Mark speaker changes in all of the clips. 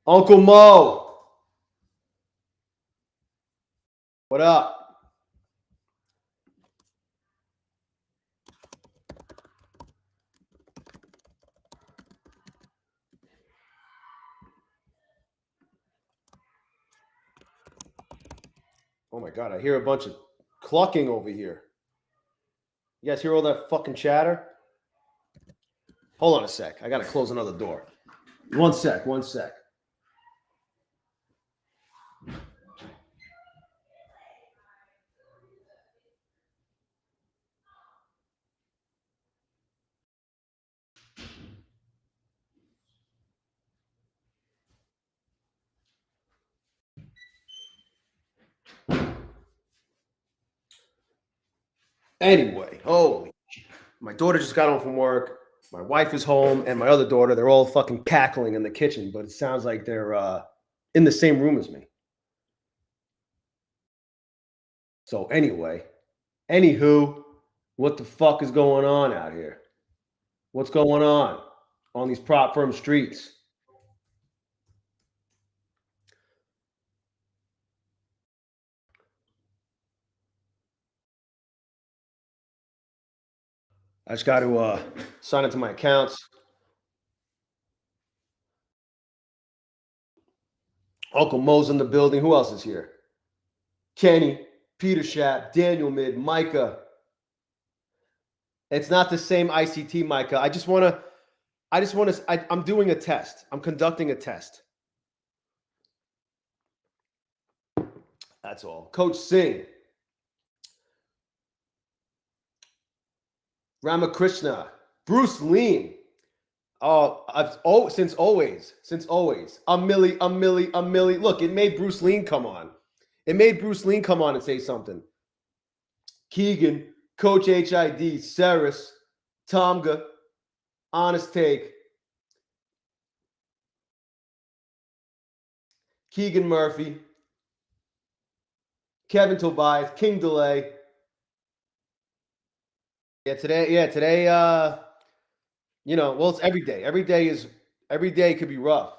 Speaker 1: Uncle Mo. What up? Oh my God, I hear a bunch of clucking over here. You guys hear all that fucking chatter? Hold on a sec. I got to close another door. One sec. Anyway, holy shit. My daughter just got home from work. My wife is home, and my other daughter, they're all fucking cackling in the kitchen, but it sounds like they're in the same room as me. So anywho, what the fuck is going on out here? What's going on these prop firm streets? I just got to sign into my accounts. Uncle Mo's in the building. Who else is here? Kenny, Peter Schapp, Daniel Mid, Micah. It's not the same ICT, Micah. I'm doing a test. I'm conducting a test. That's all. Coach Singh. Ramakrishna. Bruce Lean. Since always. A milli. Look, it made Bruce Lean come on. And say something. Keegan, Coach HID, Saris, Tomga, Honest Take, Keegan Murphy, Kevin Tobias, King Delay. Today, it's every day. Every day could be rough.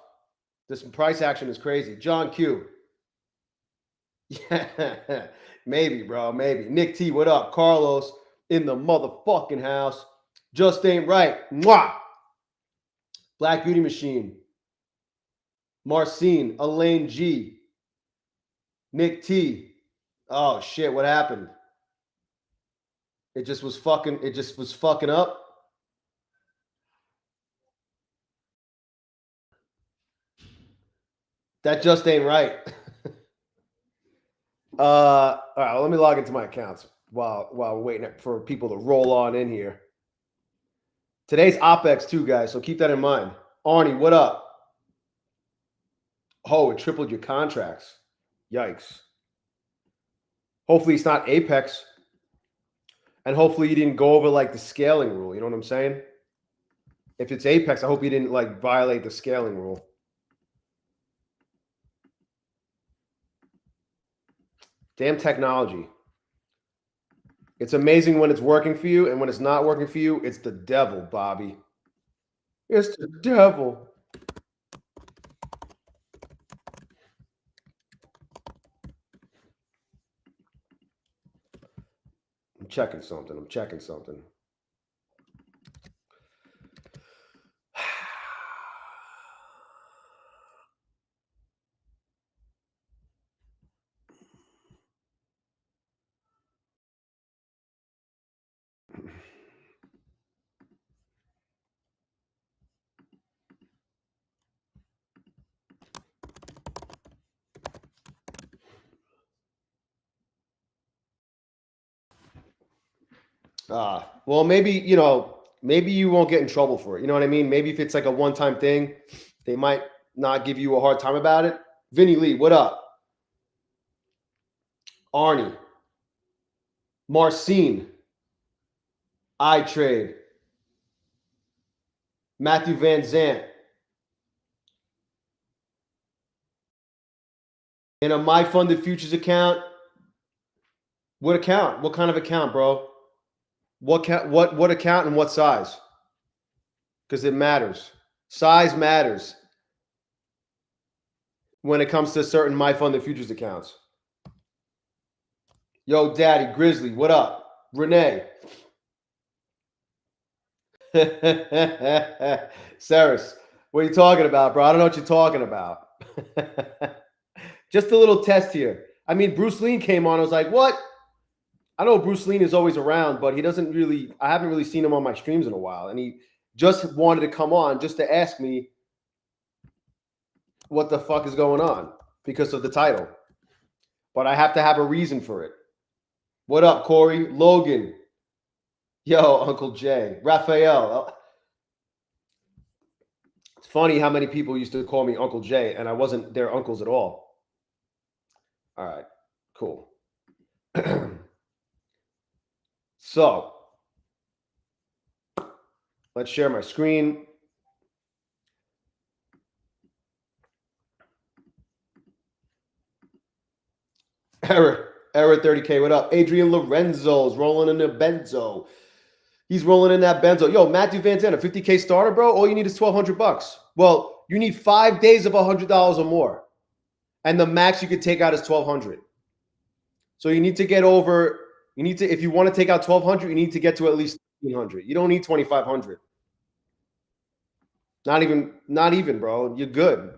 Speaker 1: This price action is crazy. John Q. Yeah, maybe, bro. Maybe. Nick T, what up? Carlos in the motherfucking house. Just ain't right. Mwah! Black Beauty Machine. Marcine, Elaine G. Nick T. Oh shit, what happened? It just was fucking up. That just ain't right. All right, let me log into my accounts while we're waiting for people to roll on in here. Today's OPEX too, guys, so keep that in mind. Arnie, what up? Oh, it tripled your contracts. Yikes. Hopefully it's not Apex. And hopefully you didn't go over like the scaling rule. You know what I'm saying? If it's Apex, I hope you didn't like violate the scaling rule. Damn technology. It's amazing when it's working for you, and when it's not working for you, it's the devil, Bobby. It's the devil. I'm checking something. Well, maybe you won't get in trouble for it. You know what I mean? Maybe if it's like a one-time thing, they might not give you a hard time about it. Vinny Lee, what up? Arnie, Marcine, iTrade, Matthew Van Zant. In a My Funded Futures account. What account? What kind of account, bro? What account and what size? Because it matters. Size matters. when it comes to certain My Fund the Futures accounts. Yo, Daddy, Grizzly, what up? Renee. Saris, what are you talking about, bro? I don't know what you're talking about. Just a little test here. I mean, Bruce Lee came on. I was like, what? I know Bruce Lee is always around, but he doesn't really, I haven't really seen him on my streams in a while. And he just wanted to come on just to ask me what the fuck is going on because of the title. But I have to have a reason for it. What up, Corey? Logan. Yo, Uncle Jay. Raphael. It's funny how many people used to call me Uncle Jay, and I wasn't their uncles at all. All right, cool. So, let's share my screen. Error 30K, what up? Adrian Lorenzo's rolling in the benzo. He's rolling in that benzo. Yo, Matthew Van Zandt, a 50K starter, bro. All you need is $1,200. Well, you need 5 days of $100 or more. And the max you could take out is $1,200. So you need to get over, if you want to take out $1,200, you need to get to at least $1,500. You don't need $2,500. Not even, bro. You're good.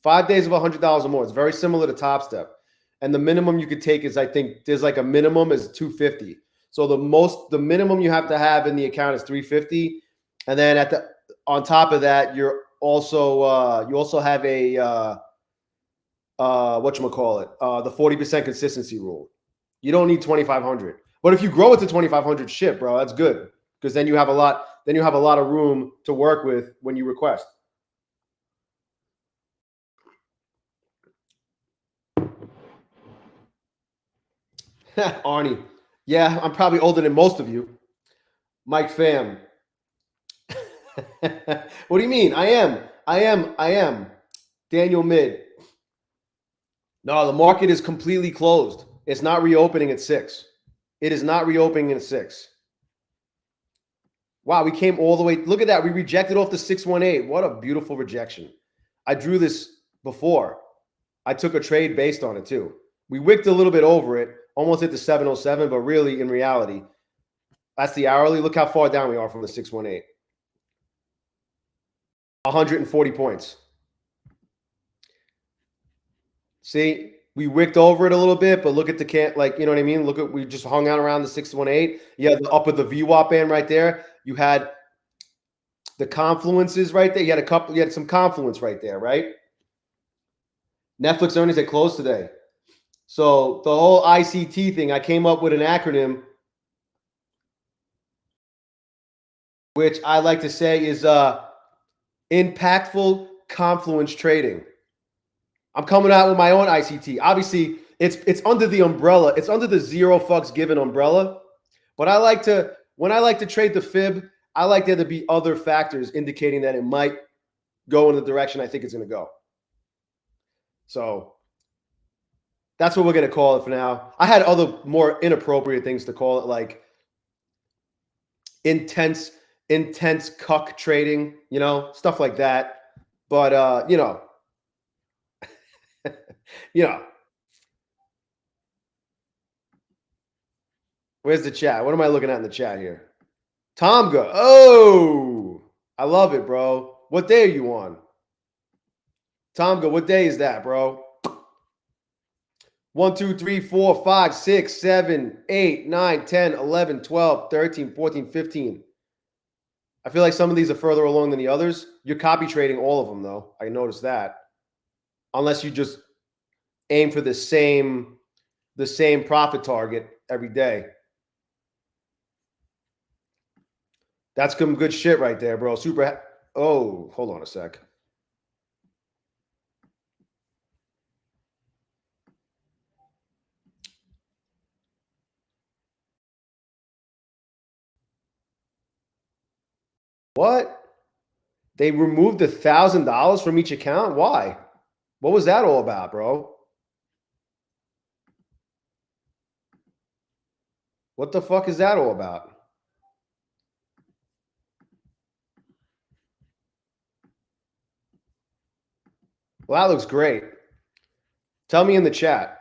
Speaker 1: 5 days of $100 or more. It's very similar to Top Step. And the minimum you could take is, I think, there's like a minimum is $250. So the minimum you have to have in the account is $350. And then on top of that, you're also you also have a whatchamacallit, the 40% consistency rule. You don't need $2,500. But if you grow it to $2,500, shit, bro, that's good. Because then you have a lot of room to work with when you request. Arnie. Yeah, I'm probably older than most of you. Mike Pham. What do you mean? I am. Daniel Mid. No, the market is completely closed. It's not reopening at 6. It is not reopening at 6. Wow, we came all the way. Look at that. We rejected off the 618. What a beautiful rejection. I drew this before. I took a trade based on it too. We wicked a little bit over it, almost hit the 707, but really, in reality, that's the hourly. Look how far down we are from the 618. 140 points. See, we wicked over it a little bit, but look at the you know what I mean? Look at, we just hung out around the 618. You had the up of the VWAP band right there. You had the confluences right there. You had some confluence right there, right? Netflix earnings that closed today. So the whole ICT thing, I came up with an acronym, which I like to say is impactful confluence trading. I'm coming out with my own ICT. Obviously, it's under the umbrella. It's under the zero fucks given umbrella. But when I like to trade the fib, I like there to be other factors indicating that it might go in the direction I think it's going to go. So that's what we're going to call it for now. I had other more inappropriate things to call it, like intense cuck trading, stuff like that. But where's the chat? What am I looking at in the chat here? Tomga. Oh, I love it, bro. What day are you on? Tomga, what day is that, bro? 1, 2, 3, 4, 5, 6, 7, 8, 9, 10, 11, 12, 13, 14, 15. I feel like some of these are further along than the others. You're copy trading all of them, though. I noticed that. Unless you just aim for the same profit target every day. That's some good shit right there, bro. Oh, hold on a sec. What? They removed $1,000 from each account? Why? What was that all about, bro? What the fuck is that all about? Well, that looks great. Tell me in the chat.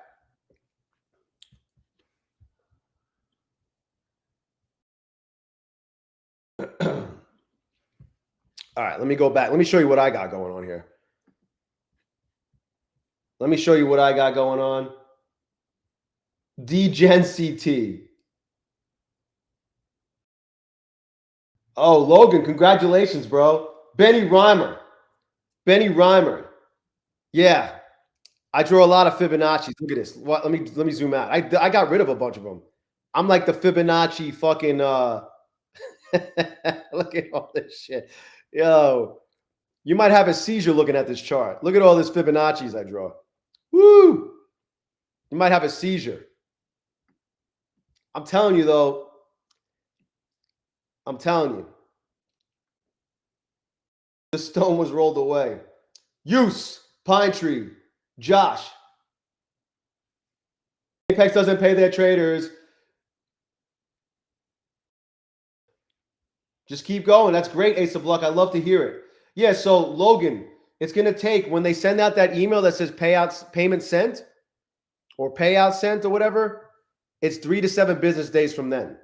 Speaker 1: All right, let me go back. Let me show you what I got going on here. Let me show you what I got going on. DGen CT. Oh, Logan, congratulations, bro. Benny Reimer. Benny Reimer. Yeah. I draw a lot of Fibonacci's. Look at this. What? Let me zoom out. I got rid of a bunch of them. I'm like the Fibonacci fucking look at all this shit. Yo, you might have a seizure looking at this chart. Look at all this Fibonacci's I draw. Woo! You might have a seizure. I'm telling you, though. I'm telling you. The stone was rolled away. Use, Pine Tree, Josh. Apex doesn't pay their traders. Just keep going. That's great, Ace of Luck. I love to hear it. Yeah, so Logan, it's going to take, when they send out that email that says payment sent or payout sent or whatever, it's 3 to 7 business days from then.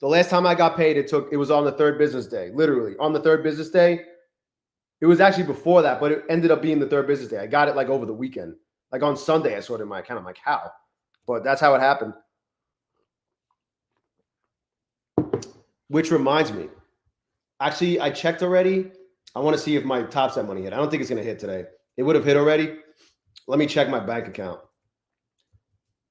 Speaker 1: The last time I got paid, it was on the 3rd business day, literally on the 3rd business day. It was actually before that, but it ended up being the 3rd business day. I got it like over the weekend. Like on Sunday, I saw it in my account. I'm like, how? But that's how it happened. Which reminds me, actually, I checked already. I want to see if my top set money hit. I don't think it's going to hit today. It would have hit already. Let me check my bank account.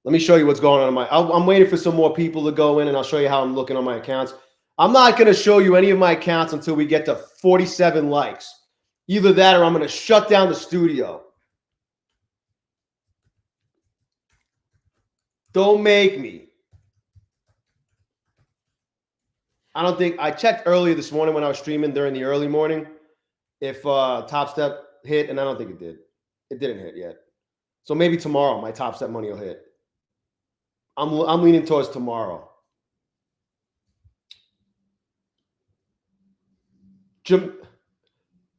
Speaker 1: Let me show you what's going on. I'm waiting for some more people to go in, and I'll show you how I'm looking on my accounts. I'm not going to show you any of my accounts until we get to 47 likes. Either that or I'm going to shut down the studio. Don't make me. I don't think I checked earlier this morning when I was streaming during the early morning if Top Step hit, and I don't think it did. It didn't hit yet. So maybe tomorrow my Top Step money will hit. I'm leaning towards tomorrow.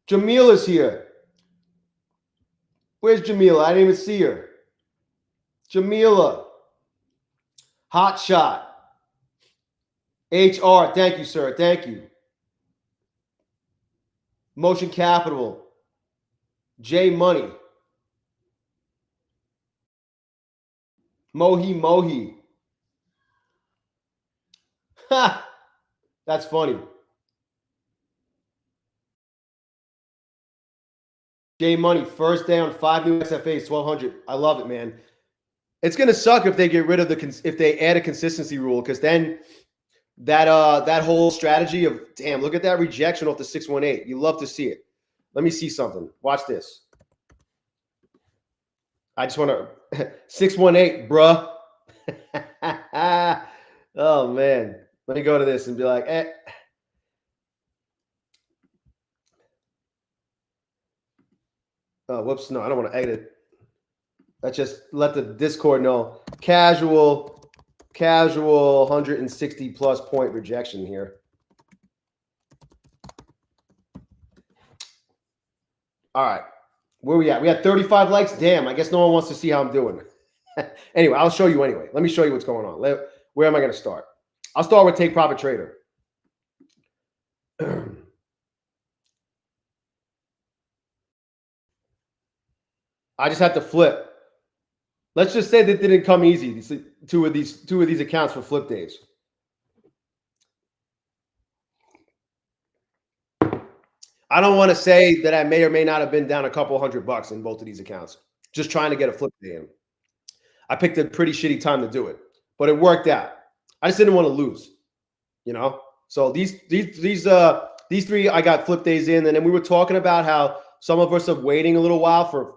Speaker 1: Jamila's here. Where's Jamila? I didn't even see her. Jamila. Hot shot. HR, thank you, sir. Thank you. Motion Capital. J Money. Mohi. Ha! That's funny. J Money, first day on 5 new XFAs, 1,200. I love it, man. It's gonna suck if they get rid of if they add a consistency rule, because then that whole strategy of, damn, look at that rejection off the 618. You love to see it. Let me see something. Watch this. I just want to 618, bruh. Oh man. Let me go to this and be like, eh. Oh, whoops. No, I don't want to edit. Let's just let the Discord know. Casual 160 plus point rejection here. All right. Where we at? We had 35 likes. Damn, I guess no one wants to see how I'm doing. Anyway, I'll show you anyway. Let me show you what's going on. Where am I going to start? I'll start with Take Profit Trader. I just had to flip. Let's just say that didn't come easy. Two of these accounts for flip days. I don't want to say that I may or may not have been down a couple $100 in both of these accounts, just trying to get a flip day in. I picked a pretty shitty time to do it, but it worked out. I just didn't want to lose, you know. So these 3 I got flip days in, and then we were talking about how some of us are waiting a little while for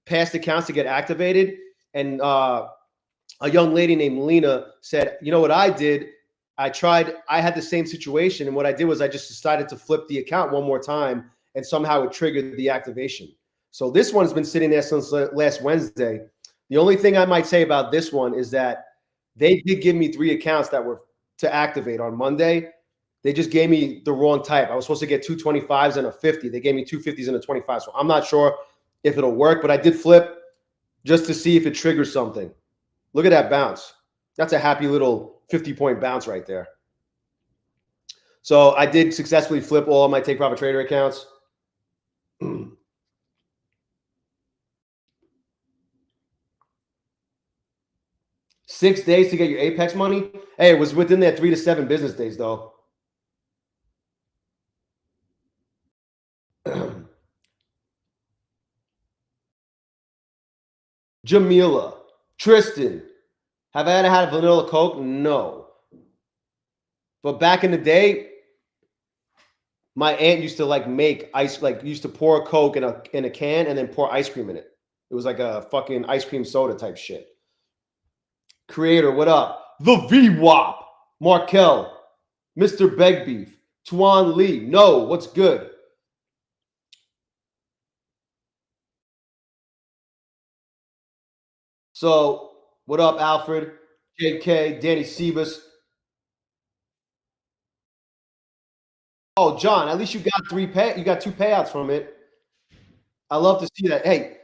Speaker 1: past accounts to get activated, and a young lady named Lena said, "You know what I did? I had the same situation, and what I did was I just decided to flip the account one more time, and somehow it triggered the activation." So this one's been sitting there since last Wednesday. The only thing I might say about this one is that they did give me 3 accounts that were to activate on Monday. They just gave me the wrong type. I was supposed to get 2 25s and a 50. They gave me 2 50s and a 25. So I'm not sure if it'll work, but I did flip. just to see if it triggers something. Look at that bounce. That's a happy little 50-point bounce right there. So I did successfully flip all of my Take Profit Trader accounts. 6 days to get your Apex money. Hey, it was within that 3 to 7 business days, though. Jamila, Tristan, have I ever had a vanilla Coke? No. But back in the day, my aunt used to like make ice, like used to pour a Coke in a can and then pour ice cream in it. It was like a fucking ice cream soda type shit. Creator, what up? The VWAP, Markel, Mr. Begbeef, Tuan Lee. No, what's good? So, what up, Alfred, JK, Danny Sebas? Oh, John, at least you got you got 2 payouts from it. I love to see that. Hey,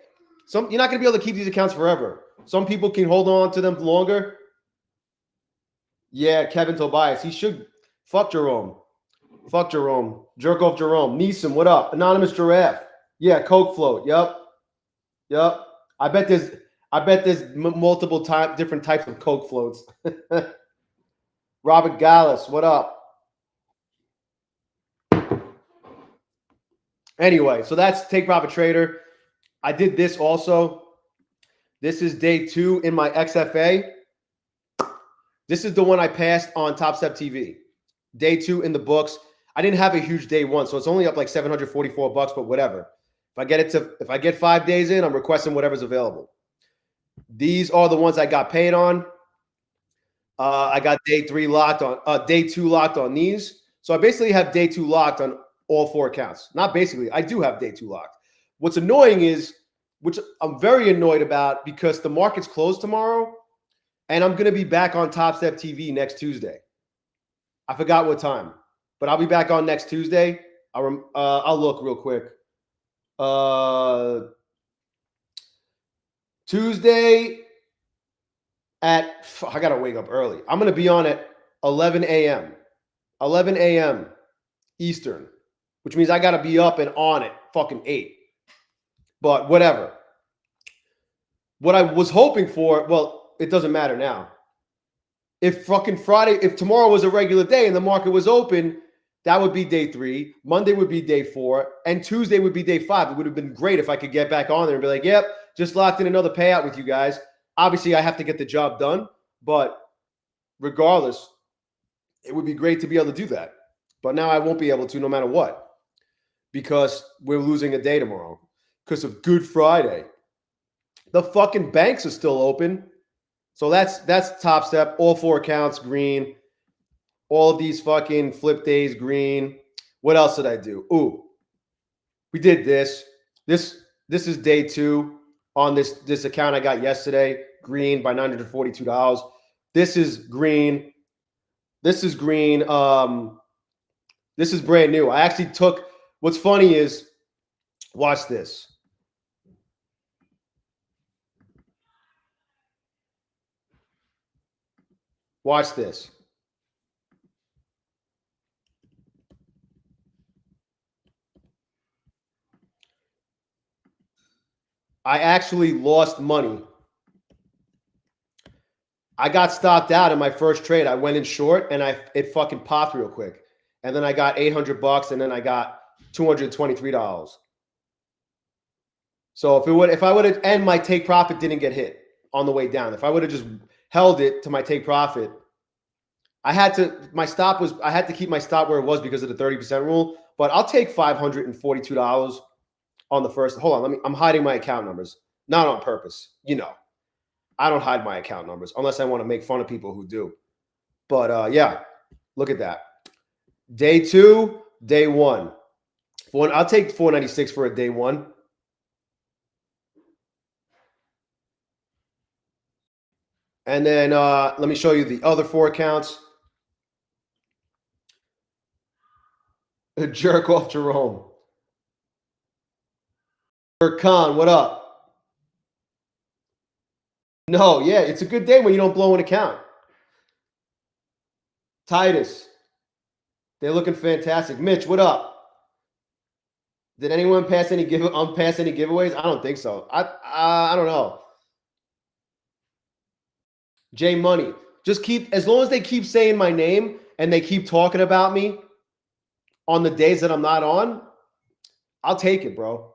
Speaker 1: you're not gonna be able to keep these accounts forever. Some people can hold on to them longer. Yeah, Kevin Tobias. He should fuck Jerome. Fuck Jerome. Jerk off Jerome. Neeson, what up? Anonymous Giraffe. Yeah, Coke float. Yep. I bet there's multiple different types of Coke floats. Robert Gallus, what up? Anyway, so that's Take Profit Trader. I did this also. This is day 2 in my XFA. This is the one I passed on Top Step TV. Day 2 in the books. I didn't have a huge day 1, so it's only up like $744, but whatever. If I get 5 days in, I'm requesting whatever's available. These are the ones I got paid on. I got day 2 locked on these. So I basically have day 2 locked on all 4 accounts. Not basically, I do have day 2 locked. What's annoying is, which I'm very annoyed about, because the market's closed tomorrow, and I'm going to be back on Top Step TV next Tuesday. I forgot what time, but I'll be back on next Tuesday. I'll look real quick. Tuesday I got to wake up early. I'm going to be on at 11 a.m. 11 a.m. Eastern, which means I got to be up and on at fucking 8. But whatever. What I was hoping for, well, it doesn't matter now. If fucking Friday, if tomorrow was a regular day and the market was open, that would be day 3. Monday would be day 4. And Tuesday would be day 5. It would have been great if I could get back on there and be like, yep, just locked in another payout with you guys. Obviously, I have to get the job done. But regardless, it would be great to be able to do that. But now I won't be able to no matter what, because we're losing a day tomorrow because of Good Friday. The fucking banks are still open. So that's Top Step. All 4 accounts green. All of these fucking flip days green. What else did I do? Ooh, we did this. This is day 2 on this account I got yesterday. Green by $942. This is green. This is green. This is brand new. I actually took. What's funny is, watch this. Watch this. I actually lost money. I got stopped out in my first trade. I went in short and it fucking popped real quick. And then I got $800 and then I got $223. So if I would have, and my take profit didn't get hit on the way down. If I would have just held it to my take profit, I had to keep my stop where it was because of the 30% rule. But I'll take $542 on the first. Hold on, I'm hiding my account numbers. Not on purpose. I don't hide my account numbers unless I want to make fun of people who do. But yeah, look at that. Day 2, day 1. I'll take 496 for a day 1. And then let me show you the other 4 accounts. Jerk off Jerome. Khan, what up? No, yeah, it's a good day when you don't blow an account. Titus, they're looking fantastic. Mitch, what up? Did anyone pass any unpass any giveaways? I don't think so. I don't know. J Money, just keep, as long as they keep saying my name and they keep talking about me on the days that I'm not on, I'll take it, bro.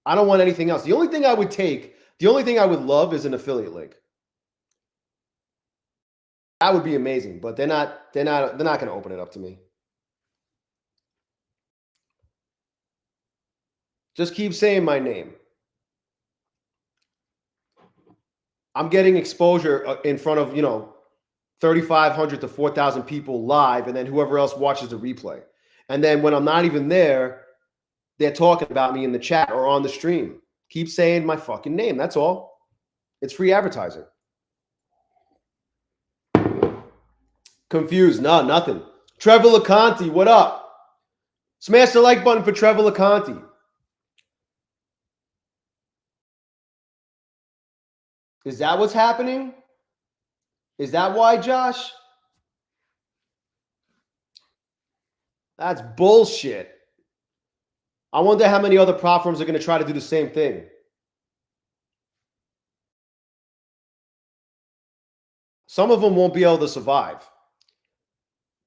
Speaker 1: I don't want anything else. The only thing I would take, the only thing I would love is an affiliate link. That would be amazing, but they're not going to open it up to me. Just keep saying my name. I'm getting exposure in front of, 3,500 to 4,000 people live, and then whoever else watches the replay. And then when I'm not even there, they're talking about me in the chat or on the stream. Keep saying my fucking name. That's all. It's free advertising. Confused. No, nothing. Trevor LeConte, what up? Smash the like button for Trevor LeConte. Is that what's happening? Is that why, Josh? That's bullshit. I wonder how many other prop firms are going to try to do the same thing. Some of them won't be able to survive.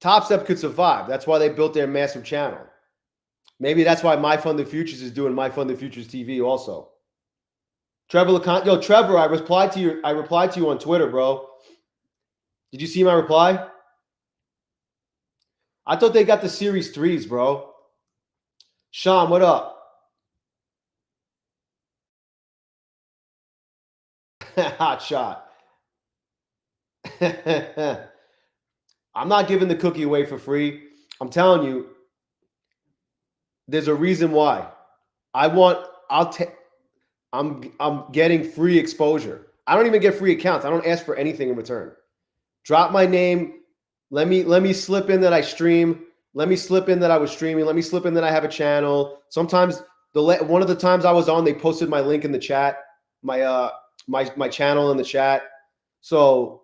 Speaker 1: Top Step could survive. That's why they built their massive channel. Maybe that's why My Funded Futures is doing My Funded Futures TV also. Trevor LeConte. Yo, Trevor, I replied to you on Twitter, bro. Did you see my reply? I thought they got the Series 3s, bro. Sean, what up? Hot shot. I'm not giving the cookie away for free. I'm telling you, there's a reason why. I'm getting free exposure. I don't even get free accounts. I don't ask for anything in return. Drop my name. Let me slip in that I stream. Let me slip in that I was streaming. Let me slip in that I have a channel. Sometimes one of the times I was on, they posted my link in the chat, my channel in the chat. So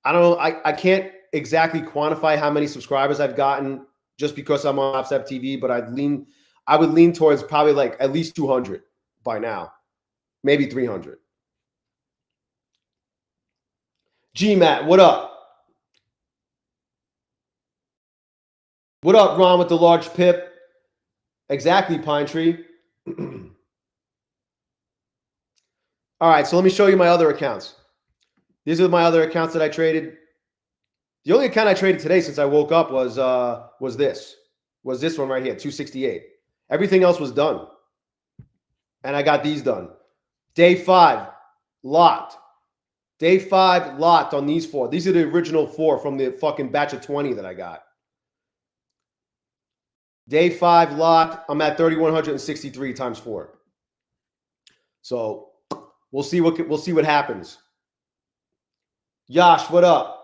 Speaker 1: I don't know. I can't exactly quantify how many subscribers I've gotten just because I'm on Top TV, but I would lean towards probably like at least 200 by now, maybe 300. GMAT, what up? What up, Ron, with the large pip? Exactly, Pine Tree. All right, so let me show you my other accounts. These are my other accounts that I traded. The only account I traded today since I woke up was this one right here, 268. Everything else was done. And I got these done. Day 5, locked. Day 5, locked on these 4. These are the original 4 from the fucking batch of 20 that I got. Day 5, locked. I'm at 3,163 times 4. So we'll see what happens. Yash, what up?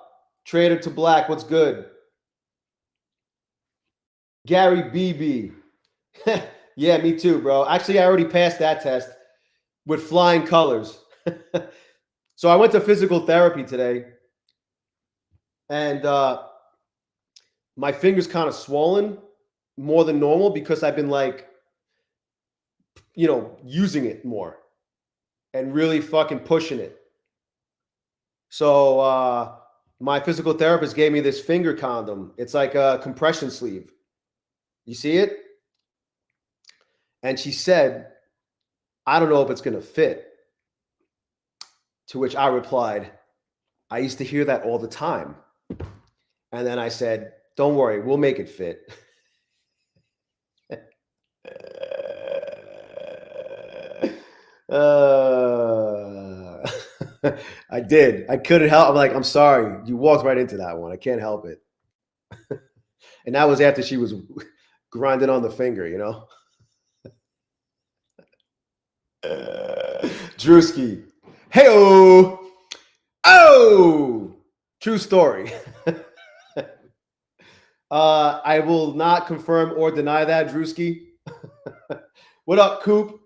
Speaker 1: Trader to Black, what's good? Gary BB. Yeah, me too, bro. Actually, I already passed that test with flying colors. So I went to physical therapy today, and my finger's kind of swollen more than normal because I've been like, using it more and really fucking pushing it. So my physical therapist gave me this finger condom. It's like a compression sleeve. You see it? And she said, I don't know if it's going to fit. To which I replied, I used to hear that all the time. And then I said, don't worry, we'll make it fit. I did. I couldn't help. I'm like, I'm sorry. You walked right into that one. I can't help it. And that was after she was grinding on the finger, Drewski. Hey-oh. Oh, true story. I will not confirm or deny that, Drewski. What up, Coop?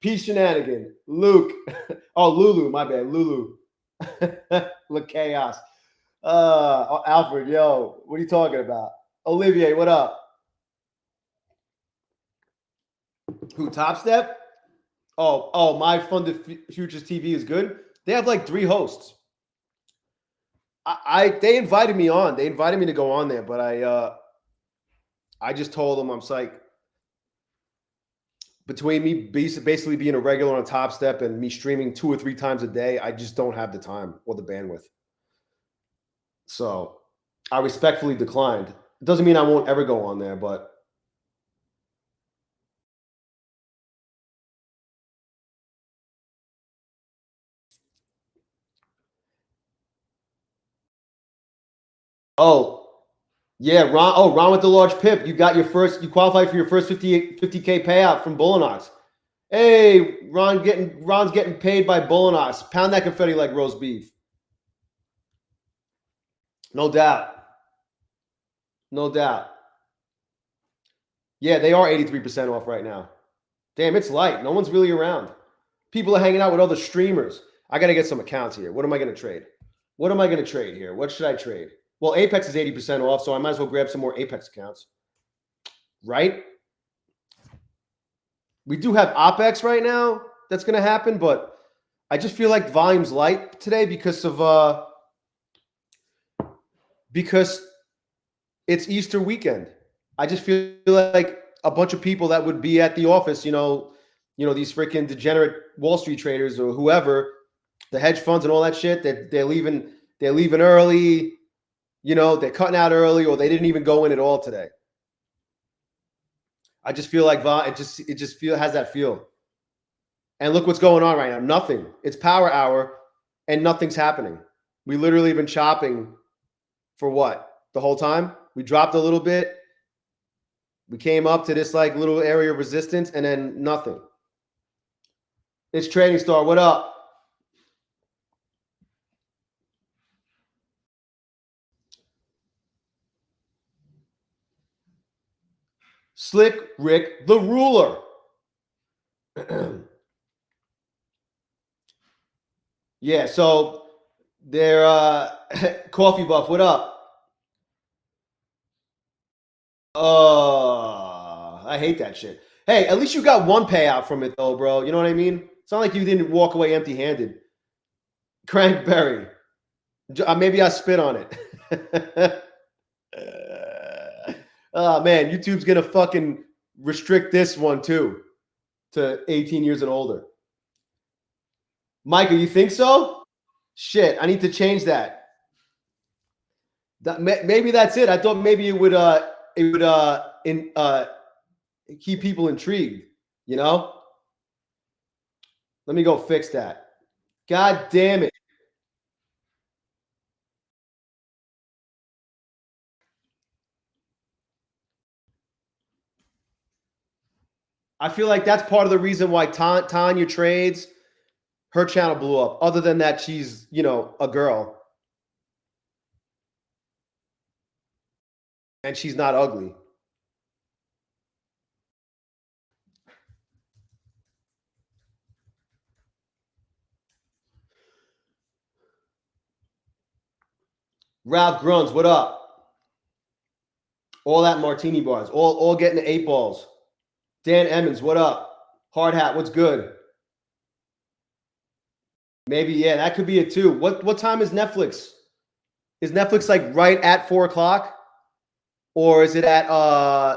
Speaker 1: P Shenanigan. Luke. Oh, Lulu. My bad. Lulu. Look, chaos. Alfred, yo, what are you talking about? Olivier, what up? Who, Top Step? Oh, My Funded Futures TV is good. They have like 3 hosts. They invited me on. They invited me to go on there, but I just told them I'm like, between me basically being a regular on Top Step and me streaming 2 or 3 times a day, I just don't have the time or the bandwidth. So I respectfully declined. It doesn't mean I won't ever go on there, but yeah, Ron. Oh, Ron with the large pip. You qualified for your first 50K payout from bulenox. Hey, Ron's getting paid by bulenox. Pound that confetti like roast beef. No doubt. No doubt. Yeah, they are 83% off right now. Damn, it's light. No one's really around. People are hanging out with other streamers. I got to get some accounts here. What am I going to trade? What am I going to trade here? What should I trade? Well, Apex is 80% off, so I might as well grab some more Apex accounts. Right? We do have OPEX right now. That's going to happen, but I just feel like volume's light today because it's Easter weekend. I just feel like a bunch of people that would be at the office, these freaking degenerate Wall Street traders or whoever, the hedge funds and all that shit, they're leaving early, they're cutting out early, or they didn't even go in at all today. I just feel like it just has that feel. And look what's going on right now. Nothing. It's power hour and nothing's happening. We literally been chopping for what? The whole time? We dropped a little bit. We came up to this like little area of resistance and then nothing. It's Trading Star. What up? Slick Rick the Ruler. Yeah, so they're Coffee Buff. What up? I hate that shit. Hey, at least you got one payout from it though, bro. You know what I mean? It's not like you didn't walk away empty-handed. Crankberry. Maybe I spit on it. Oh, man, YouTube's going to fucking restrict this one too to 18 years and older. Micah, you think so? Shit, I need to change that. Maybe that's it. I thought maybe it would keep people intrigued, Let me go fix that. God damn it. I feel like that's part of the reason why Tanya trades. Her channel blew up. Other than that, she's, a girl. And she's not ugly. Ralph Gruns, what up? All that martini bars. All getting the 8 balls. Dan Emmons, what up? Hard Hat, what's good? Maybe, yeah, that could be it too. What time is Netflix? Is Netflix like right at 4 o'clock? Or is it at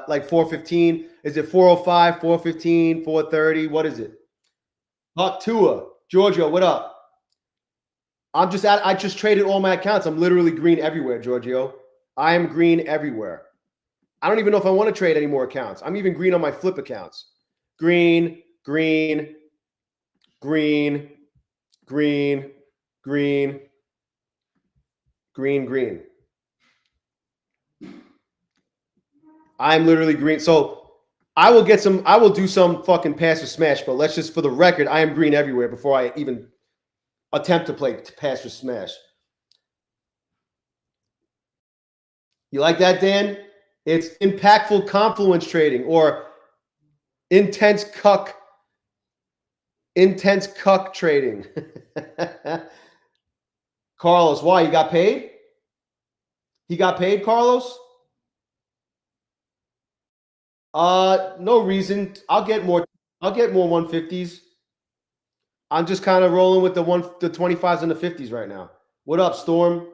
Speaker 1: like 4:15? Is it 4:05, 4:15, 4:30? What is it? Buck Tua, Giorgio, what up? I just traded all my accounts. I'm literally green everywhere, Giorgio. I am green everywhere. I don't even know if I want to trade any more accounts. I'm even green on my flip accounts. Green, green, green, green, green, green, green. I'm literally green. So I will do some fucking pass or smash, but let's just, for the record, I am green everywhere before I even attempt to play pass or smash. You like that, Dan? It's impactful confluence trading or intense cuck Intense cuck trading. Carlos, why? You got paid? He got paid, Carlos? No reason. I'll get more 150s. I'm just kind of rolling with the 25s and the 50s right now. What up, Storm?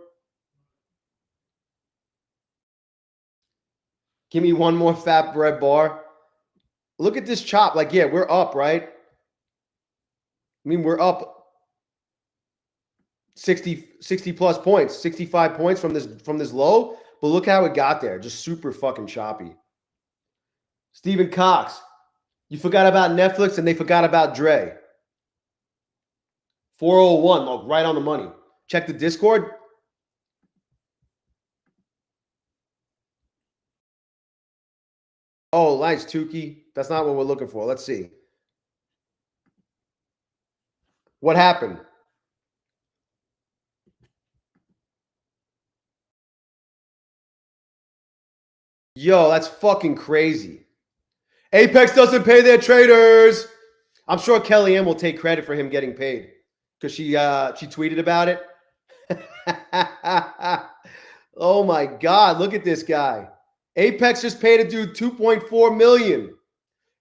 Speaker 1: Give me one more fat bread bar. Look at this chop. Like, yeah, we're up, right? I mean, we're up 60 plus points, 65 points from this low. But look how it got there. Just super fucking choppy. Stephen Cox, you forgot about Netflix and they forgot about Dre. 401, look, right on the money. Check the Discord. Oh, nice, Tukey. That's not what we're looking for. Let's see. What happened? Yo, that's fucking crazy. Apex doesn't pay their traders. I'm sure Kellyanne will take credit for him getting paid because she tweeted about it. Oh my God, look at this guy. Apex just paid a dude $2.4 million.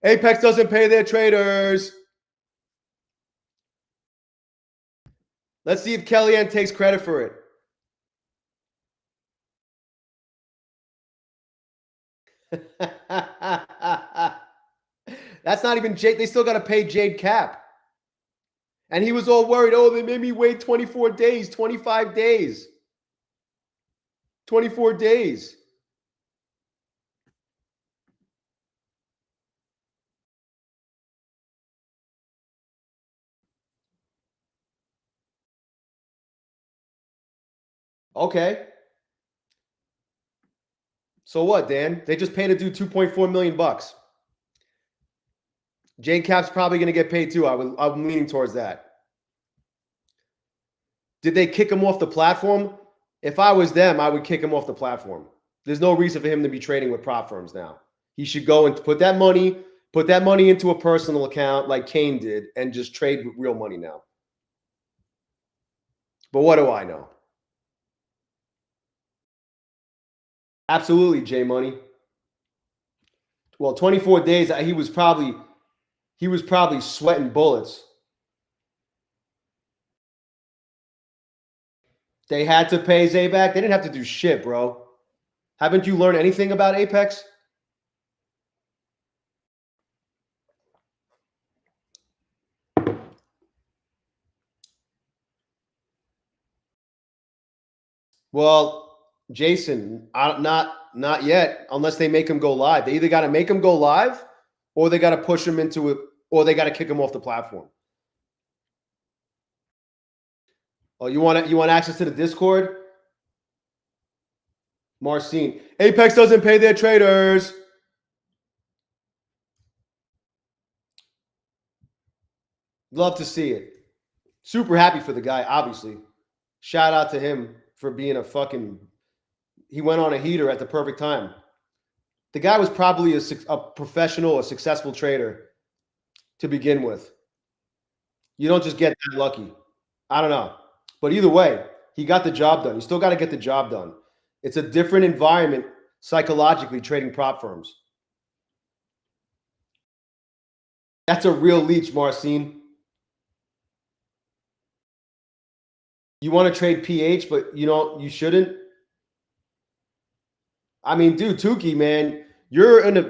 Speaker 1: Apex doesn't pay their traders. Let's see if Kellyanne takes credit for it. That's not even Jade. They still got to pay Jade Cap. And he was all worried. Oh, they made me wait 24 days, 25 days. 24 days. Okay. So what, Dan? They just paid a dude 2.4 million bucks. Jade Cap's probably going to get paid too. I'm leaning towards that. Did they kick him off the platform? If I was them, I would kick him off the platform. There's no reason for him to be trading with prop firms now. He should go and put that money into a personal account like Kane did and just trade with real money now. But what do I know? Absolutely, J Money. Well, 24 days, he was probably sweating bullets. They had to pay Zay back. They didn't have to do shit, bro. Haven't you learned anything about Apex? Well, Jason, not yet. Unless they make him go live, they either got to make him go live, or they got to push him into it, or they got to kick him off the platform. Oh, you want access to the Discord? Marcin, Apex doesn't pay their traders. Love to see it. Super happy for the guy, obviously. Shout out to him for being a fucking. He went on a heater at the perfect time. The guy was probably a professional, a successful trader to begin with. You don't just get that lucky. I don't know. But either way, he got the job done. You still got to get the job done. It's a different environment psychologically trading prop firms. That's a real leech, Marcin. You want to trade PH, but you shouldn't. I mean, dude, Tukey, man, you're in a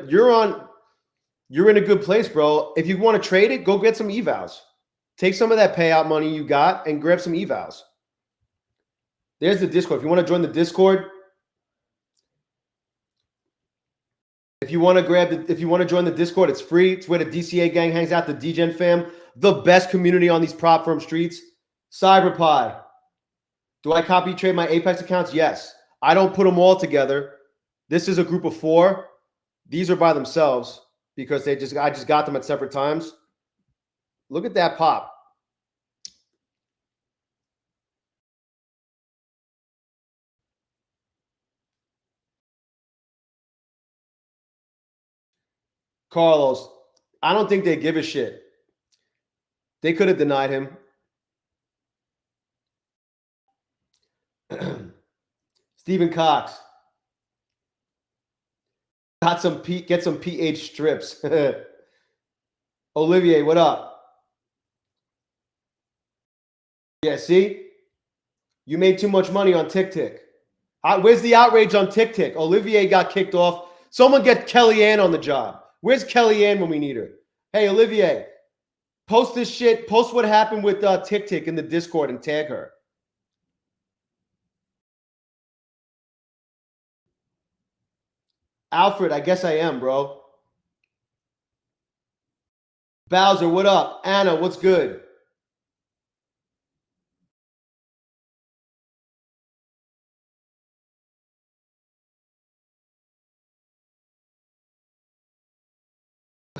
Speaker 1: good place, bro. If you want to trade it, go get some evals. Take some of that payout money you got and grab some evals. There's the Discord. If you want to join the Discord, if you want to join the Discord, it's free. It's where the DCA gang hangs out, the DGen fam, the best community on these prop firm streets. CyberPie. Do I copy trade my Apex accounts? Yes. I don't put them all together. This is a group of 4. These are by themselves because I just got them at separate times. Look at that pop. Carlos, I don't think they give a shit. They could have denied him. Stephen Cox. Get some pH strips. Olivier, what up? Yeah, see? You made too much money on TickTick. Where's the outrage on TickTick? Olivier got kicked off. Someone get Kellyanne on the job. Where's Kellyanne when we need her? Hey, Olivier, post this shit. Post what happened with TickTick in the Discord and tag her. Alfred, I guess I am, bro. Bowser, what up? Anna, what's good?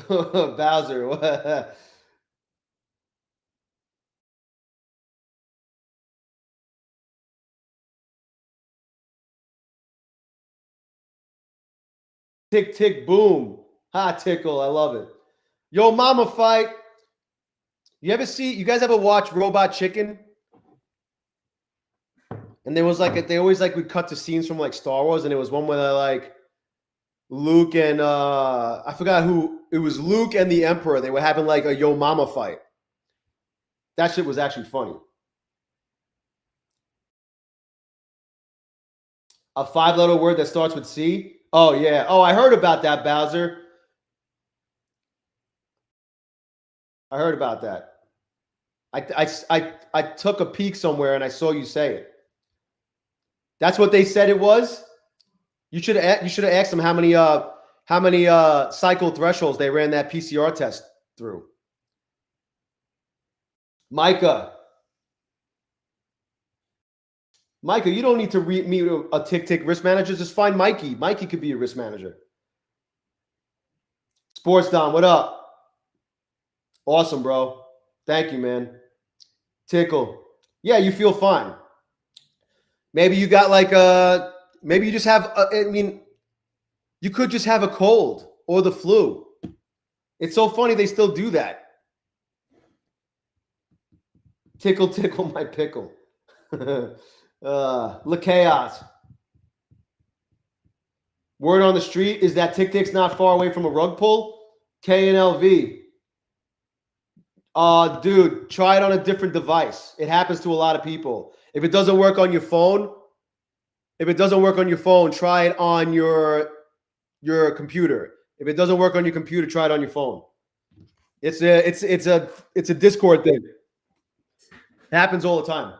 Speaker 1: Bowser. Tick, tick, boom. Ha, tickle. I love it. Yo, mama fight. You guys ever watch Robot Chicken? And there was like, they always like would cut to scenes from like Star Wars. And it was one where like Luke and, I forgot who, it was Luke and the Emperor. They were having like a yo mama fight. That shit was actually funny. A 5-letter word that starts with C? Oh, yeah. Oh, I heard about that, Bowser. I heard about that. I took a peek somewhere and I saw you say it. That's what they said it was? You should have asked them how many cycle thresholds they ran that PCR test through. Micah, you don't need to meet a tick risk manager. Just find Mikey. Mikey could be a risk manager. Sports Don, what up? Awesome, bro. Thank you, man. Tickle. Yeah, you feel fine. Maybe you got like maybe you just have, you could just have a cold or the flu. It's so funny they still do that. Tickle, tickle my pickle. La chaos. Word on the street is that TickTick's not far away from a rug pull. K and LV. Dude, try it on a different device. It happens to a lot of people. If it doesn't work on your phone, try it on your computer. If it doesn't work on your computer, try it on your phone. It's a Discord thing. It happens all the time.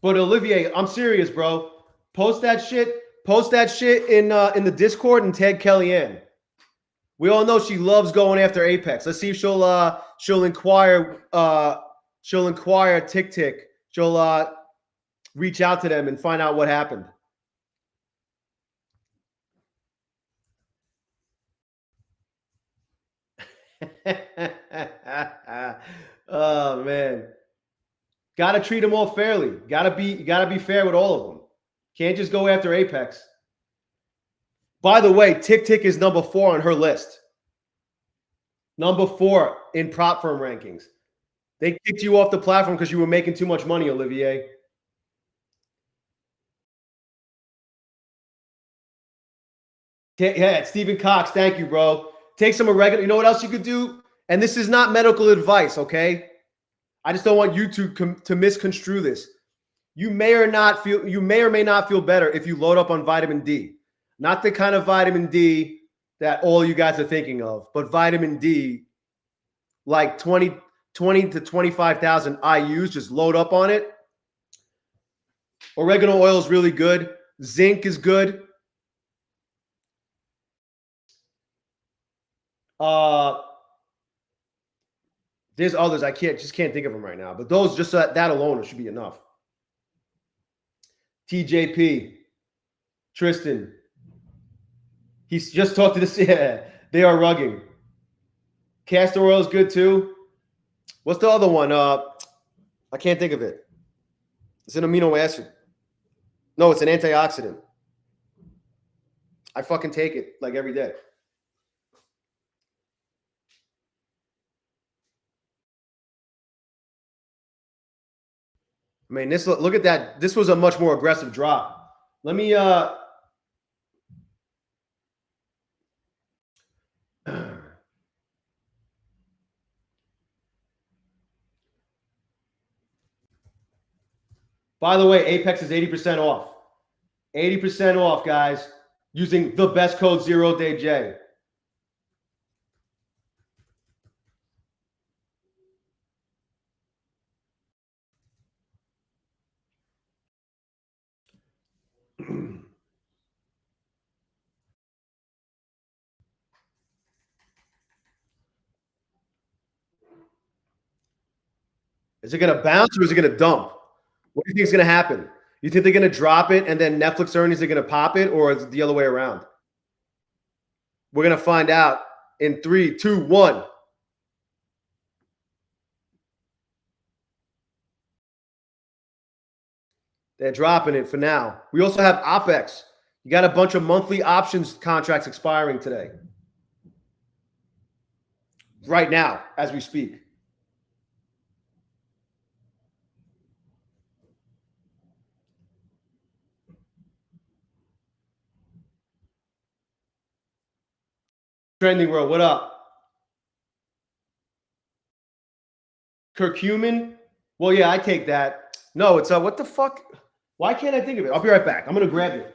Speaker 1: But Olivier, I'm serious, bro. Post that shit in the Discord and tag Kellyanne. We all know she loves going after Apex. Let's see if she'll inquire TickTick. She'll reach out to them and find out what happened. Oh man. Gotta treat them all fairly. You gotta be fair with all of them. Can't just go after Apex. By the way, TickTick is number 4 on her list. Number 4 in prop firm rankings. They kicked you off the platform because you were making too much money, Olivier. Yeah, Stephen Cox, thank you, bro. Take some oregano. You know what else you could do? And this is not medical advice, okay? I just don't want you to misconstrue this. You may or may not feel better if you load up on vitamin D. Not the kind of vitamin D that all you guys are thinking of, but vitamin D, like 20 to 25,000 IUs, just load up on it. Oregano oil is really good. Zinc is good. There's others I just can't think of them right now, but those just that alone should be enough. TJP, Tristan, he's just talked to this. Yeah, they are rugging. Castor oil is good too. What's the other one? I can't think of it. It's an amino acid. No, it's an antioxidant. I fucking take it like every day. I mean, this look at that. This was a much more aggressive drop. Let me by the way, Apex is 80% off. 80% off, guys, using the best code ZERODAYJAY. Is it going to bounce or is it going to dump? What do you think is going to happen? You think they're going to drop it and then Netflix earnings are going to pop it, or is it the other way around? We're going to find out in 3, 2, 1. They're dropping it for now. We also have OPEX. You got a bunch of monthly options contracts expiring today. Right now, as we speak. Trending world, what up? Curcumin? Well, yeah, I take that. No, it's what the fuck? Why can't I think of it? I'll be right back. I'm gonna grab it.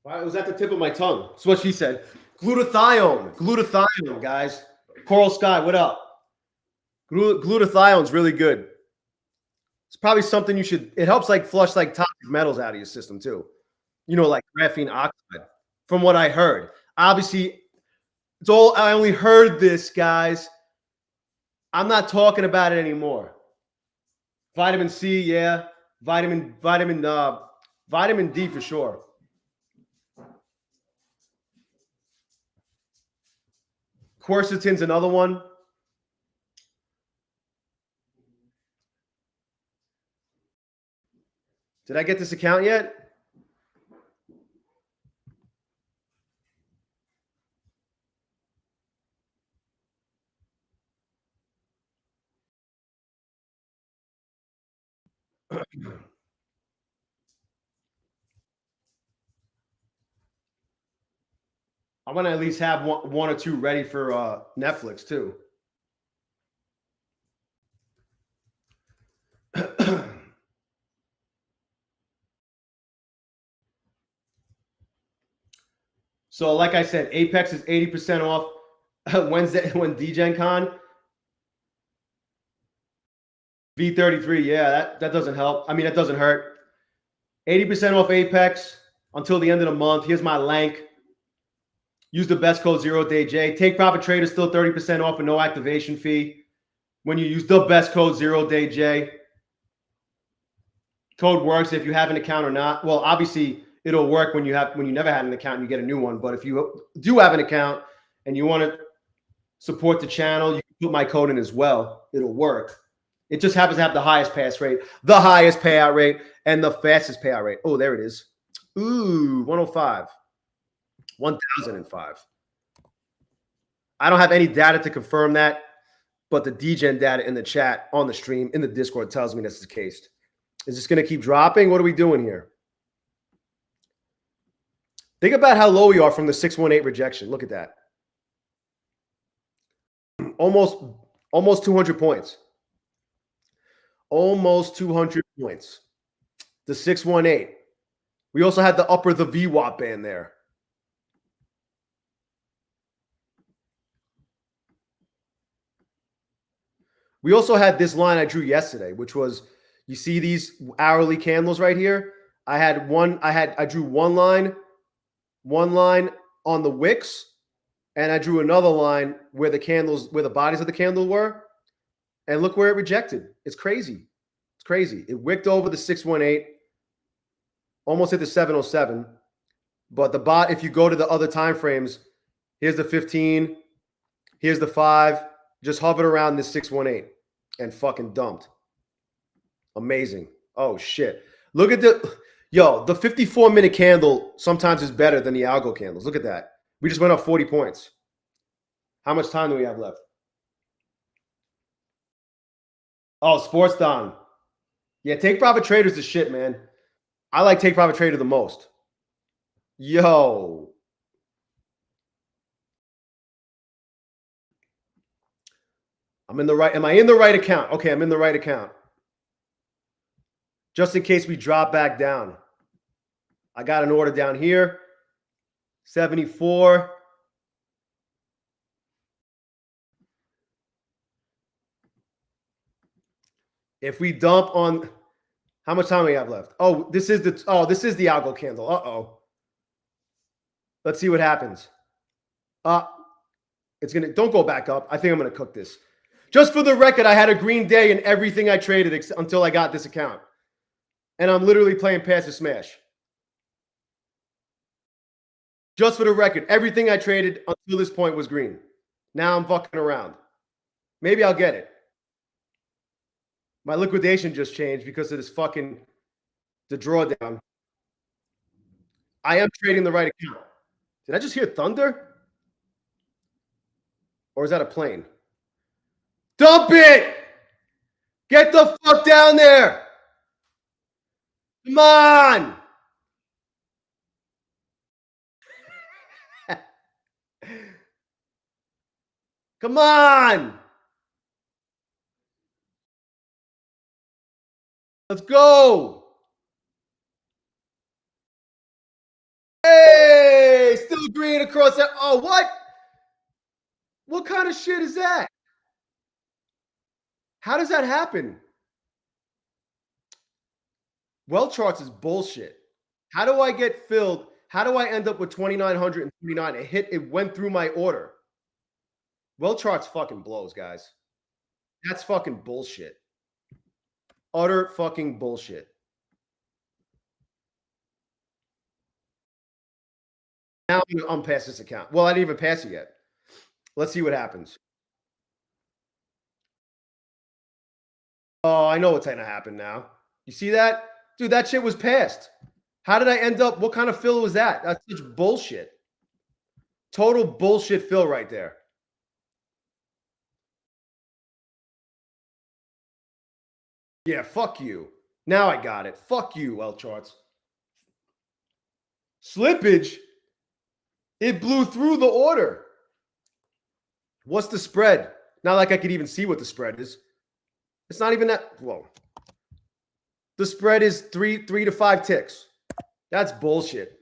Speaker 1: Why it was at the tip of my tongue? That's what she said. Glutathione. Glutathione, guys. Coral Sky, what up? Glutathione's really good. It's probably something you should. It helps like flush like toxic metals out of your system too. You know, like graphene oxide. From what I heard, obviously, it's all. I only heard this, guys. I'm not talking about it anymore. Vitamin C, yeah. Vitamin D for sure. Quercetin's another one. Did I get this account yet? I want to at least have one or two ready for Netflix too. So, like I said, Apex is 80% off Wednesday when DGen Con. V33, yeah, that doesn't help. I mean, that doesn't hurt. 80% off Apex until the end of the month. Here's my link. Use the best code ZERODAYJ. Take Profit Trader still 30% off and no activation fee when you use the best code ZERODAYJ. Code works if you have an account or not. Well, obviously it'll work when you never had an account and you get a new one. But if you do have an account and you want to support the channel, you can put my code in as well. It'll work. It just happens to have the highest pass rate, the highest payout rate, and the fastest payout rate. Oh, there it is. Ooh, 105. 1005. I don't have any data to confirm that, but the DGen data in the chat, on the stream, in the Discord tells me this is the case. Is this going to keep dropping? What are we doing here? Think about how low we are from the 618 rejection. Look at that. Almost 200 points. Almost 200 points. The 618. We also had the VWAP band there. We also had this line I drew yesterday, which was You see these hourly candles right here? I drew one line on the wicks, and I drew another line where the bodies of the candle were. And look where it rejected. It's crazy. It's crazy. It wicked over the 618, almost hit the 707. But if you go to the other time frames, here's the 15, here's the 5, just hovered around this 618 and fucking dumped. Amazing. Oh shit. Look at the 54-minute candle sometimes is better than the algo candles. Look at that. We just went up 40 points. How much time do we have left? Oh, Sports Don. Yeah, Take Profit Trader's the shit, man. I like Take Profit Trader the most. Yo. I'm in the right. Am I in the right account? Okay, I'm in the right account. Just in case we drop back down. I got an order down here. 74. If we dump on, how much time do we have left? Oh, this is the algo candle. Uh-oh. Let's see what happens. Don't go back up. I think I'm gonna cook this. Just for the record, I had a green day in everything I traded until I got this account. And I'm literally playing passive smash. Just for the record, everything I traded until this point was green. Now I'm fucking around. Maybe I'll get it. My liquidation just changed because of this the drawdown. I am trading the right account. Did I just hear thunder? Or is that a plane? Dump it! Get the fuck down there! Come on! Come on! Let's go! Hey! Still green across that. Oh, what? What kind of shit is that? How does that happen? Well charts is bullshit. How do I get filled? How do I end up with 2,939? It went through my order. Well charts fucking blows, guys. That's fucking bullshit. Utter fucking bullshit. Now I'm going to unpass this account. Well, I didn't even pass it yet. Let's see what happens. Oh, I know what's going to happen now. You see that? Dude, that shit was passed. How did I end up? What kind of fill was that? That's such bullshit. Total bullshit fill right there. Yeah, fuck you. Now I got it. Fuck you, L charts. Slippage? It blew through the order. What's the spread? Not like I could even see what the spread is. It's not even that. Whoa. The spread is 3 to 5 ticks. That's bullshit.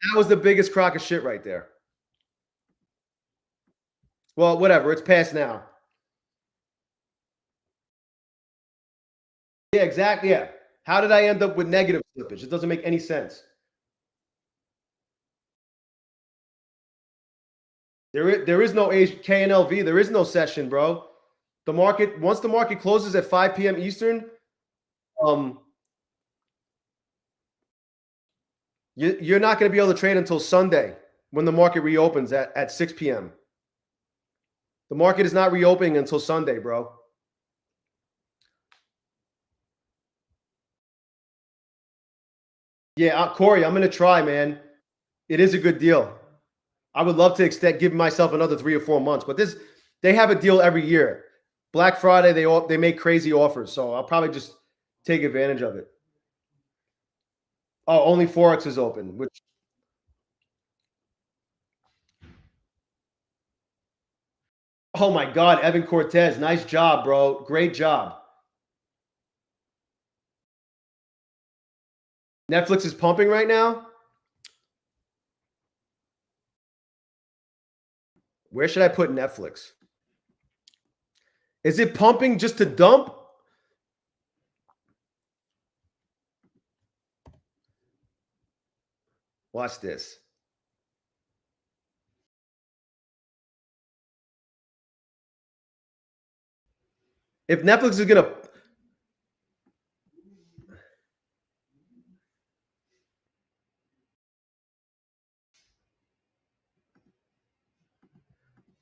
Speaker 1: That was the biggest crock of shit right there. Well, whatever. It's past now. Yeah, exactly. Yeah. How did I end up with negative slippage? It doesn't make any sense. There is no KNLV. There is no session, bro. The market, once the market closes at 5 p.m. Eastern, you're not going to be able to trade until Sunday when the market reopens at 6 p.m. The market is not reopening until Sunday, bro. Yeah, Corey, I'm going to try, man. It is a good deal. I would love to give myself another 3 or 4 months, but they have a deal every year. Black Friday, they make crazy offers, so I'll probably just take advantage of it. Oh, only Forex is open, which. Oh my God, Evan Cortez, nice job, bro. Great job. Netflix is pumping right now. Where should I put Netflix? Is it pumping just to dump? Watch this. If Netflix is going to...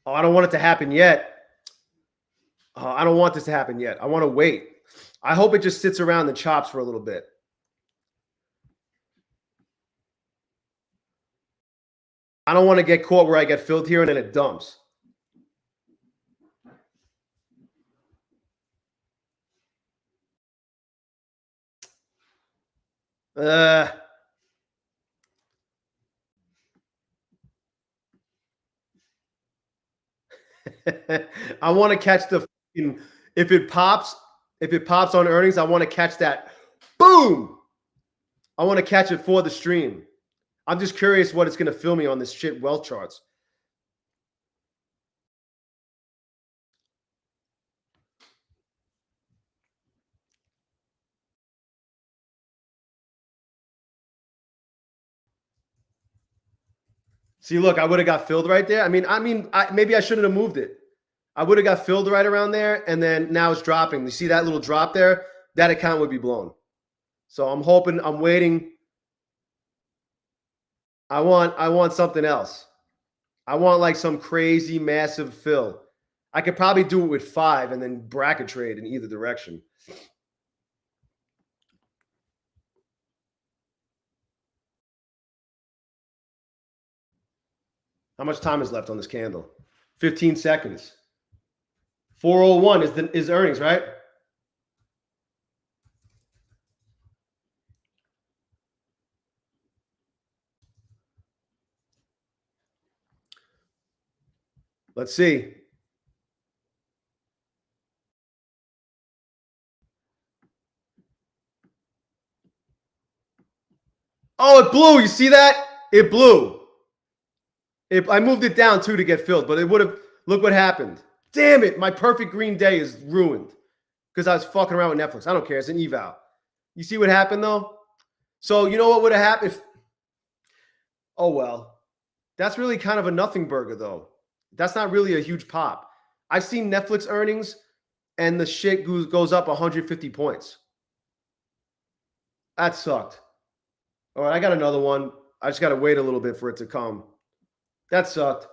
Speaker 1: Oh, I don't want it to happen yet. I don't want this to happen yet. I want to wait. I hope it just sits around and chops for a little bit. I don't want to get caught where I get filled here and then it dumps. I want to catch the if it pops on earnings, I want to catch that boom. I want to catch it for the stream. I'm just curious what it's going to fill me on this shit wealth charts. See, look, I would have got filled right there. I mean, maybe I shouldn't have moved it. I would have got filled right around there, and then now it's dropping. You see that little drop there? That account would be blown. So I'm hoping, I'm waiting. I want something else. I want like some crazy massive fill. I could probably do it with 5 and then bracket trade in either direction. How much time is left on this candle? 15 seconds. 401 is earnings, right? Let's see. Oh, it blew. You see that? It blew. I moved it down too to get filled, but it would have. Look what happened. Damn it. My perfect green day is ruined because I was fucking around with Netflix. I don't care. It's an eval. You see what happened though? So you know what would have happened if... Oh, well. That's really kind of a nothing burger though. That's not really a huge pop. I've seen Netflix earnings and the shit goes up 150 points. That sucked. All right, I got another one. I just got to wait a little bit for it to come. That sucked.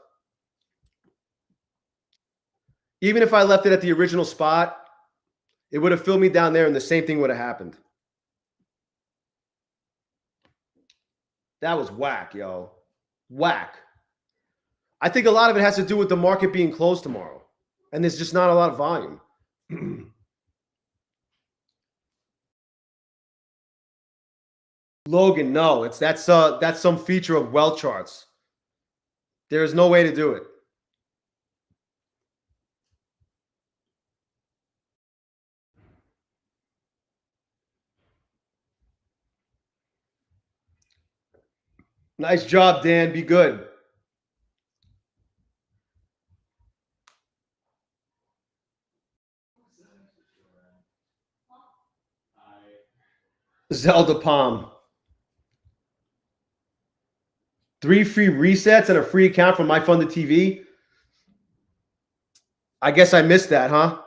Speaker 1: Even if I left it at the original spot, it would have filled me down there and the same thing would have happened. That was whack, yo. Whack. I think a lot of it has to do with the market being closed tomorrow. And there's just not a lot of volume. Logan, no. That's some feature of wealth charts. There is no way to do it. Nice job, Dan. Be good. Zelda Palm. 3 free resets and a free account from MyFunded TV. I guess I missed that, huh?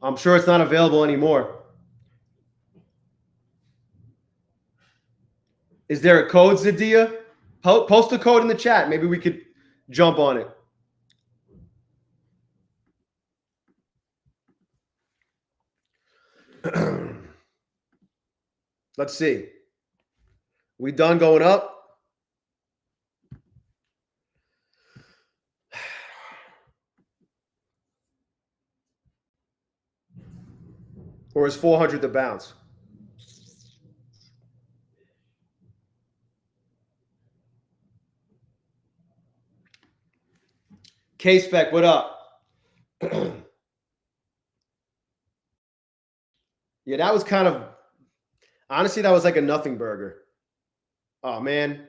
Speaker 1: I'm sure it's not available anymore. Is there a code, Zadia? Post a code in the chat. Maybe we could jump on it. Let's see. We done going up? Or is 400 the bounce? K-Spec, what up? Yeah, that was kind of... Honestly, that was like a nothing burger. Oh, man.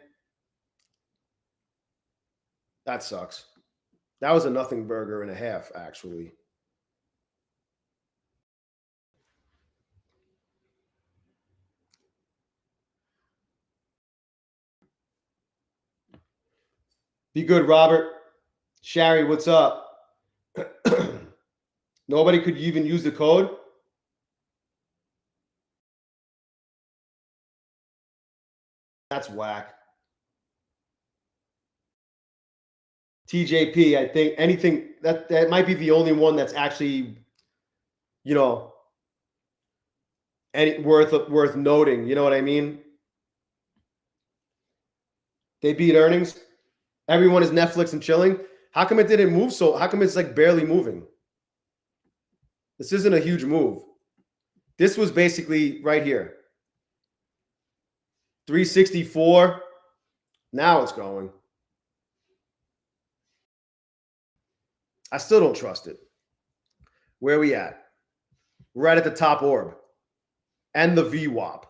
Speaker 1: That sucks. That was a nothing burger and a half, actually. Be good, Robert. Shari, what's up? Nobody could even use the code? That's whack. TJP, I think anything that might be the only one that's actually, you know, any worth noting. You know what I mean? They beat earnings. Everyone is Netflix and chilling. How come it didn't move so? How come it's like barely moving? This isn't a huge move. This was basically right here. 364. Now it's going. I still don't trust it. Where are we at? Right at the top orb. And the VWAP.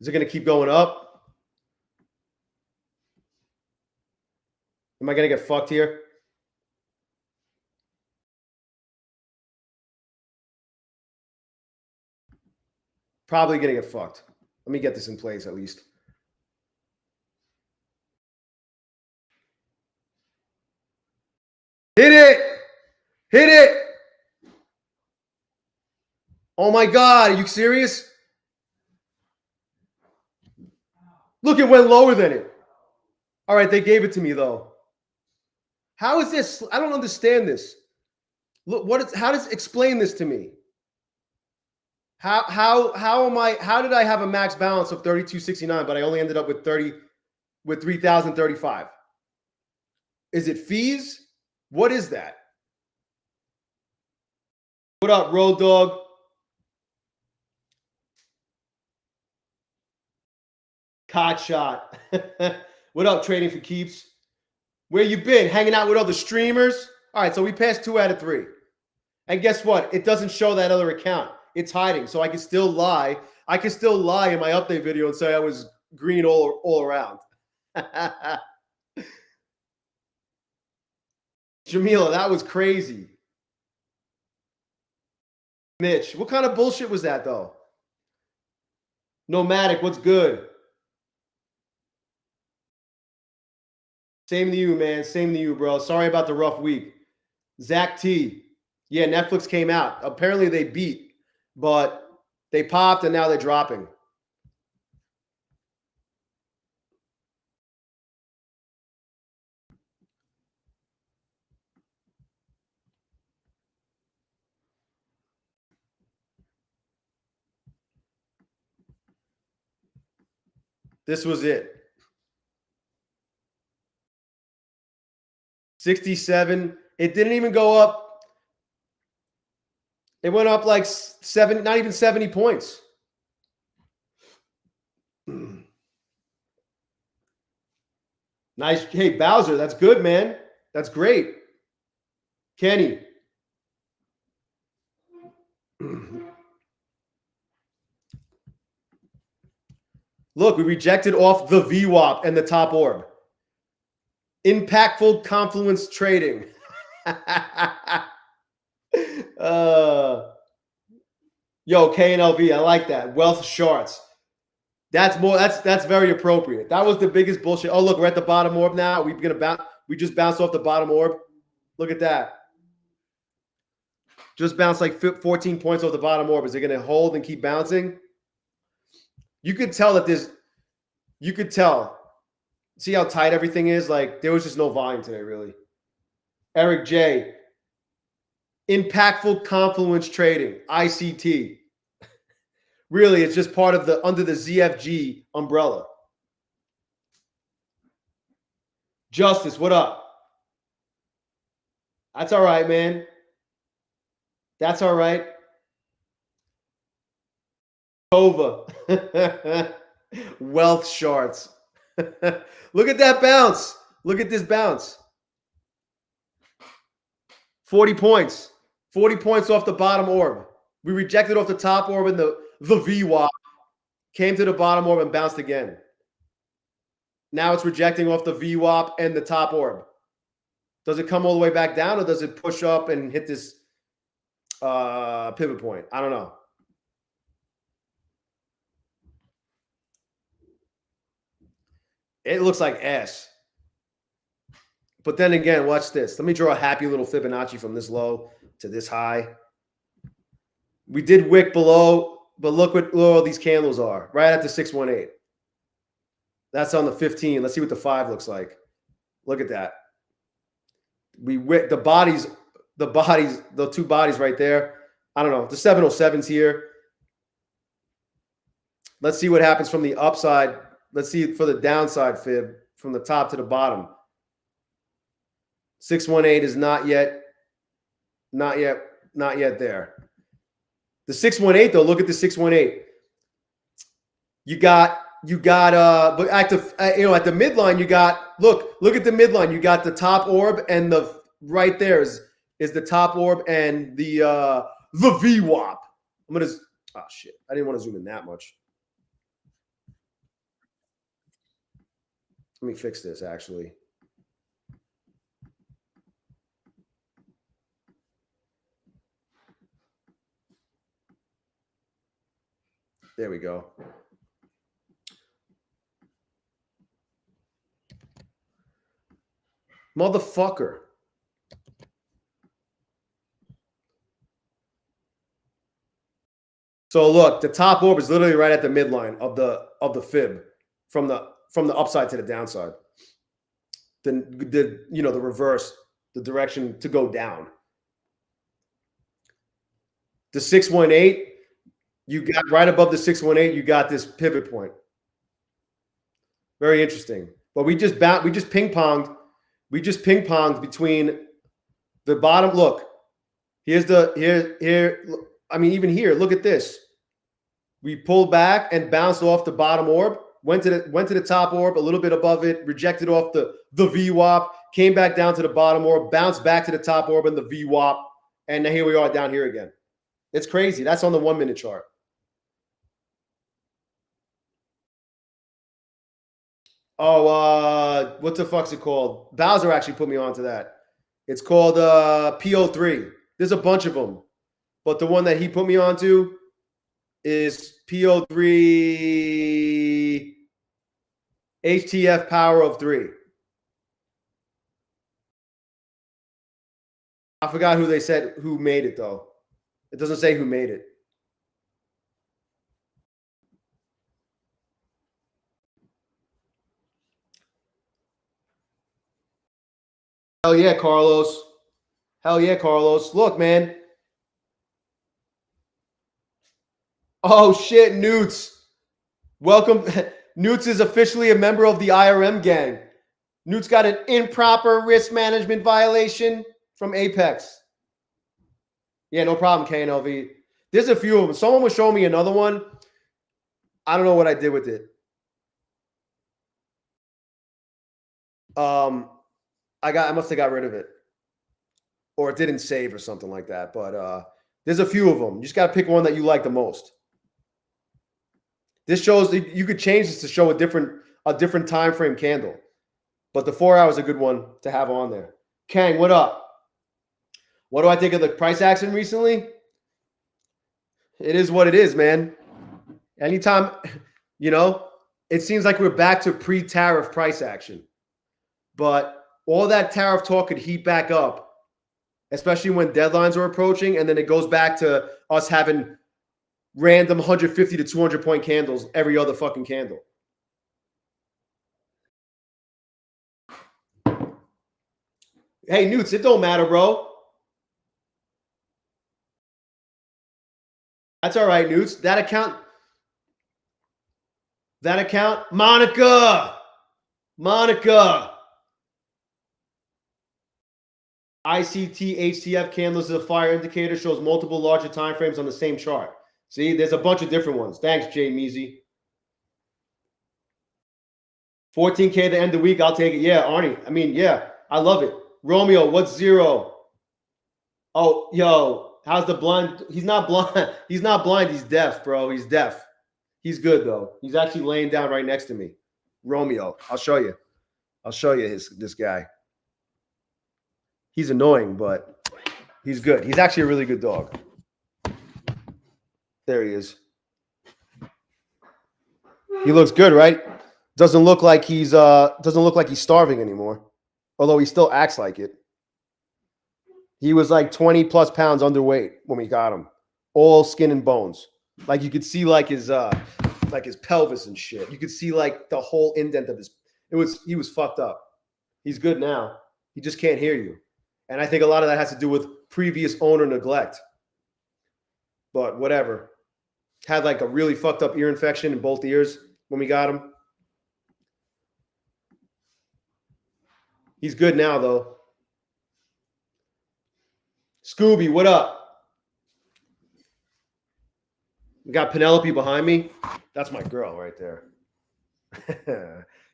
Speaker 1: Is it going to keep going up? Am I going to get fucked here? Probably going to get fucked. Let me get this in place at least. Hit it! Hit it! Oh my God, are you serious? Look, it went lower than it. All right, they gave it to me though. How is this? I don't understand this. Look, how does explain this to me? How did I have a max balance of 3269, but I only ended up with 3,035? Is it fees? What is that? What up, Road Dog? Cod shot. What up, Trading for Keeps? Where you been? Hanging out with other streamers? All right, so we passed 2 out of 3. And guess what? It doesn't show that other account. It's hiding, so I can still lie. I can still lie in my update video and say I was green all around. Jamila, that was crazy. Mitch, what kind of bullshit was that, though? Nomadic, what's good? Same to you, man. Same to you, bro. Sorry about the rough week. Zach T. Yeah, Netflix came out. Apparently they beat, but they popped and now they're dropping. This was it. 67. It didn't even go up. It went up like 7, not even 70 points. Nice. Hey, Bowser, that's good, man. That's great. Kenny. Look, we rejected off the VWAP and the top orb. Impactful confluence trading. Yo, KNLV, I like that. Wealth charts. That's very appropriate. That was the biggest bullshit. Oh, look, we're at the bottom orb now. We just bounced off the bottom orb. Look at that. Just bounced like 14 points off the bottom orb. Is it going to hold and keep bouncing? You could tell that you could tell. See how tight everything is? Like, there was just no volume today, really. Eric J. Impactful confluence trading, ICT. Really, it's just part of under the ZFG umbrella. Justice, what up? That's all right, man. That's all right. Tova. Wealth charts. Look at that bounce. Look at this bounce. 40 points. 40 points off the bottom orb. We rejected off the top orb and the VWAP. Came to the bottom orb and bounced again. Now it's rejecting off the VWAP and the top orb. Does it come all the way back down or does it push up and hit this pivot point? I don't know. It looks like S. But then again, watch this. Let me draw a happy little Fibonacci from this low to this high. We did wick below, but look what all these candles are. Right at the 618. That's on the 15. Let's see what the 5 looks like. Look at that. We wick the bodies, the two bodies right there. I don't know. The 707's here. Let's see what happens from the upside. Let's see for the downside fib from the top to the bottom. 618 is not yet there. The 618 though, look at the 618. You got but at the midline you got look at the midline. You got the top orb and the right there is the top orb and the VWAP. I'm gonna shit. I didn't want to zoom in that much. Let me fix this actually. There we go. Motherfucker. So look, the top orb is literally right at the midline of the fib from the upside to the downside. The reverse, the direction to go down. The 618, you got right above the 618, you got this pivot point. Very interesting. But we just ping-ponged between the bottom. Look, here. I mean, even here, look at this. We pulled back and bounced off the bottom orb, went to the top orb, a little bit above it, rejected off the VWAP, came back down to the bottom orb, bounced back to the top orb and the VWAP, and here we are down here again. It's crazy. That's on the 1 minute chart. Oh, what the fuck's it called? Bowser actually put me onto that. It's called PO3. There's a bunch of them, but the one that he put me onto is PO3 HTF power of 3. I forgot who they said who made it though. It doesn't say who made it. Hell yeah, Carlos. Hell yeah, Carlos. Look, man. Oh shit, Newts. Welcome. Newts is officially a member of the IRM gang. Newts got an improper risk management violation from Apex. Yeah, no problem, KNLV. There's a few of them. Someone was showing me another one. I don't know what I did with it. I must have got rid of it. Or it didn't save or something like that. But there's a few of them. You just got to pick one that you like the most. This shows you could change this to show a different time frame candle. But the 4 hour is a good one to have on there. Kang, what up? What do I think of the price action recently? It is what it is, man. Anytime, it seems like we're back to pre-tariff price action. But all that tariff talk could heat back up, especially when deadlines are approaching, and then it goes back to us having random 150 to 200 point candles every other fucking candle. Hey, Newts, it don't matter, bro. That's all right, Newts. That account, Monica. ICT HTF candles is a fire indicator, shows multiple larger time frames on the same chart. See, there's a bunch of different ones. Thanks, Jay Measy. 14K at the end of the week, I'll take it. Yeah, Arnie. I mean, yeah, I love it. Romeo, what's 0? Oh, yo, how's the blind? He's not blind. He's not blind. He's deaf, bro. He's deaf. He's good, though. He's actually laying down right next to me. Romeo, I'll show you. This guy. He's annoying, but he's good. He's actually a really good dog. There he is. He looks good, right? Doesn't look like he's starving anymore, although he still acts like it. He was like 20 plus pounds underweight when we got him, all skin and bones. Like you could see like his pelvis and shit. You could see like the whole indent of his. He was fucked up. He's good now. He just can't hear you, and I think a lot of that has to do with previous owner neglect. But whatever. Had like a really fucked up ear infection in both ears when we got him. He's good now, though. Scooby, what up? We got Penelope behind me. That's my girl right there.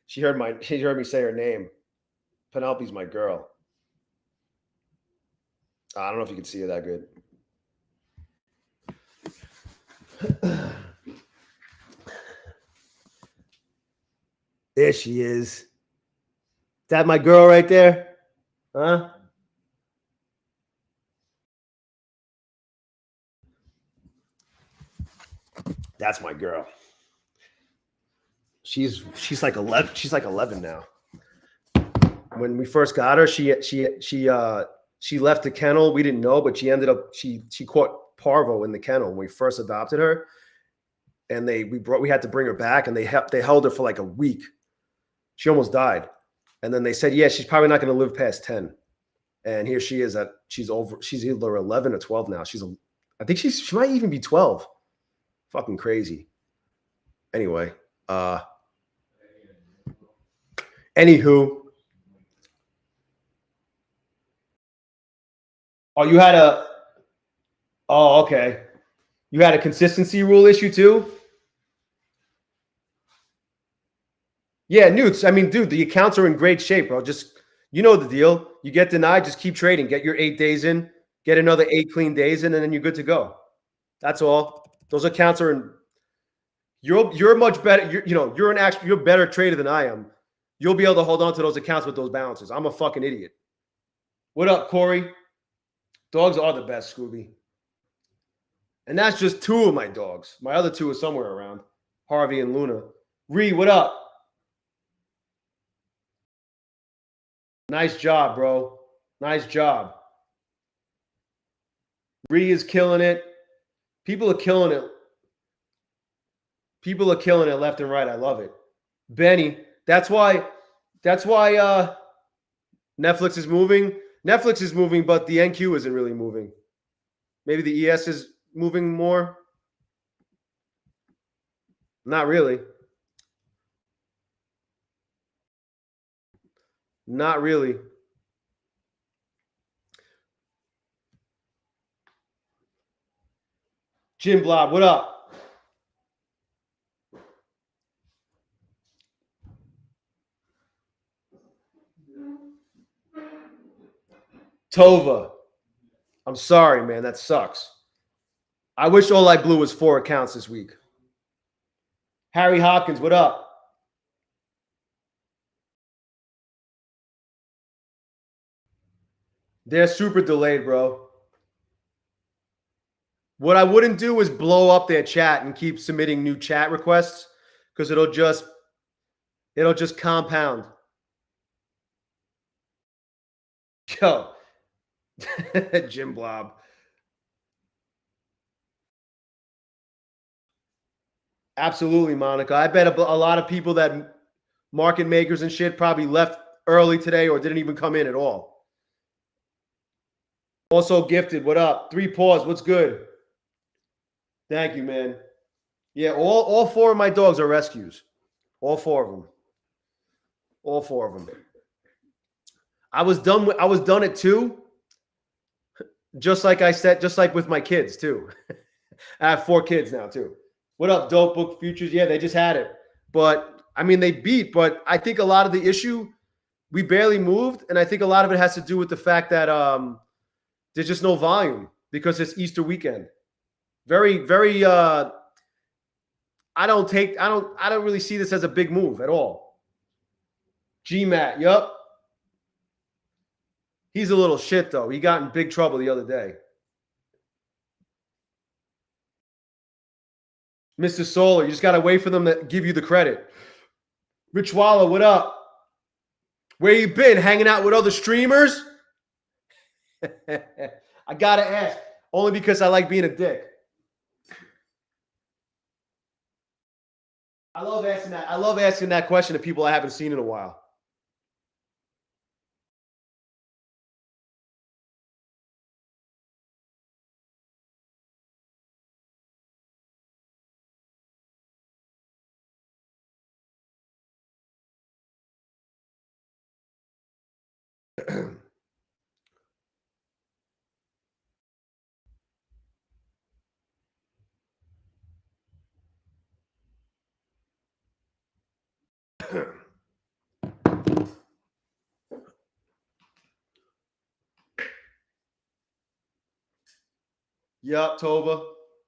Speaker 1: She heard me say her name. Penelope's my girl. I don't know if you can see her that good. There she is. That my girl right there? Huh? That's my girl. She's like 11. She's like 11 now. When we first got her, she left the kennel. We didn't know, but she ended up she caught parvo in the kennel when we first adopted her, and we had to bring her back, and they held her for like a week. She almost died, and then they said, yeah, she's probably not going to live past 10. And here she is she's either 11 or 12 now. I think she might even be 12. Fucking crazy. Anyway, anywho. Okay. You had a consistency rule issue too? Yeah, Newts. I mean, dude, the accounts are in great shape, bro. Just, you know the deal. You get denied, just keep trading. Get your 8 days in, get another 8 clean days in, and then you're good to go. That's all. Those accounts are in. You're much better. You're a better trader than I am. You'll be able to hold on to those accounts with those balances. I'm a fucking idiot. What up, Corey? Dogs are the best, Scooby. And that's just 2 of my dogs. My other 2 are somewhere around. Harvey and Luna. Ree, what up? Nice job, bro. Nice job. Ree is killing it. People are killing it. People are killing it left and right. I love it. Benny, that's why Netflix is moving. Netflix is moving, but the NQ isn't really moving. Maybe the ES is moving more. Not really. Not really. Jim Blob, what up? Tova. I'm sorry, man. That sucks. I wish All I Blue was 4 accounts this week. Harry Hopkins, what up? They're super delayed, bro. What I wouldn't do is blow up their chat and keep submitting new chat requests because it'll just compound. Yo, Jim Blob. Absolutely, Monica. I bet a lot of people that market makers and shit probably left early today or didn't even come in at all. Also gifted, what up? 3 paws, what's good? Thank you, man. Yeah, all 4 of my dogs are rescues. All 4 of them. All 4 of them. I was done at 2. Just like I said, just like with my kids too. I have 4 kids now too. What up, Dope Book Futures? Yeah, they just had it. But I mean, they beat, but I think a lot of the issue, we barely moved, and I think a lot of it has to do with the fact that there's just no volume because it's Easter weekend. Very, very I don't really see this as a big move at all. GMAT, yup. He's a little shit though. He got in big trouble the other day. Mr. Solar, you just got to wait for them to give you the credit. Rich Walla, what up? Where you been? Hanging out with other streamers? I gotta ask, only because I like being a dick. I love asking that. I love asking that question to people I haven't seen in a while. Yup, Tova.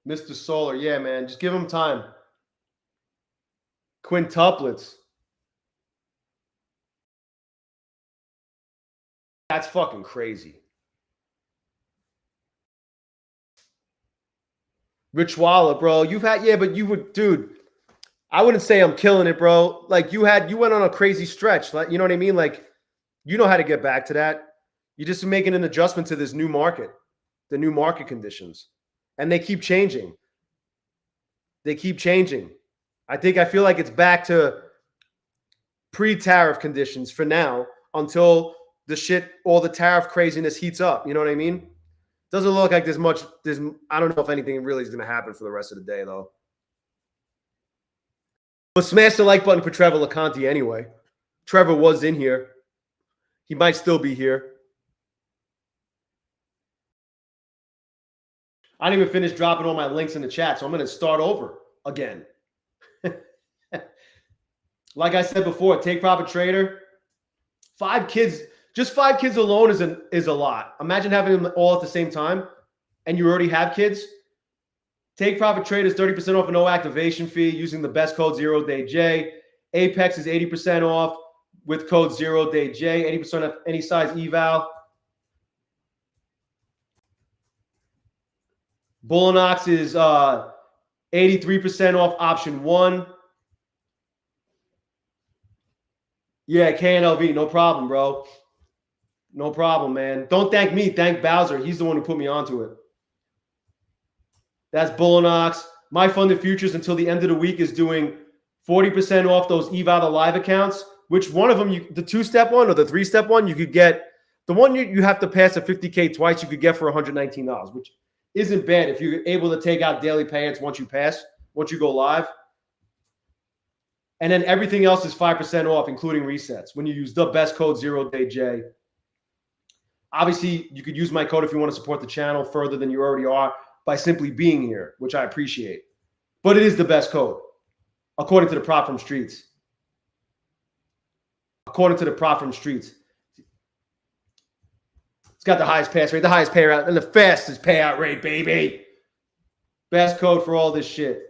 Speaker 1: Mr. Solar. Yeah, man. Just give him time. Quintuplets. That's fucking crazy. Rich Walla, bro. You've had, yeah, but you would, dude. I wouldn't say I'm killing it, bro. Like you went on a crazy stretch. Like, you know what I mean? Like, you know how to get back to that. You're just making an adjustment to this new market, the new market conditions. And they keep changing. They keep changing. I feel like it's back to pre-tariff conditions for now until all the tariff craziness heats up. You know what I mean? Doesn't look like I don't know if anything really is going to happen for the rest of the day, though. But smash the like button for Trevor LeConte anyway. Trevor was in here. He might still be here. I didn't even finish dropping all my links in the chat, so I'm going to start over again. Like I said before, Take Profit Trader, 5 kids, just 5 kids alone is a lot. Imagine having them all at the same time, and you already have kids. Take Profit Trader is 30% off a no activation fee using the best code ZERODAYJAY. Apex is 80% off with code ZERODAYJAY, 80% off any size eval. Bulenox is 83% off option 1. Yeah, KNLV, no problem, bro. No problem, man. Don't thank me. Thank Bowser. He's the one who put me onto it. That's Bulenox. My Funded Futures until the end of the week is doing 40% off those eval the live accounts. Which one of them, the 2-step one or the 3-step one, you could get. The one you have to pass a 50K twice, you could get for $119, which isn't bad if you're able to take out daily payouts once you go live. And then everything else is 5% off, including resets, when you use the best code ZERODAYJ. Obviously, you could use my code if you want to support the channel further than you already are by simply being here, which I appreciate. But it is the best code, according to the Prop from Streets. According to the Prop from Streets. It's got the highest pass rate, the highest payout, and the fastest payout rate, baby. Best code for all this shit.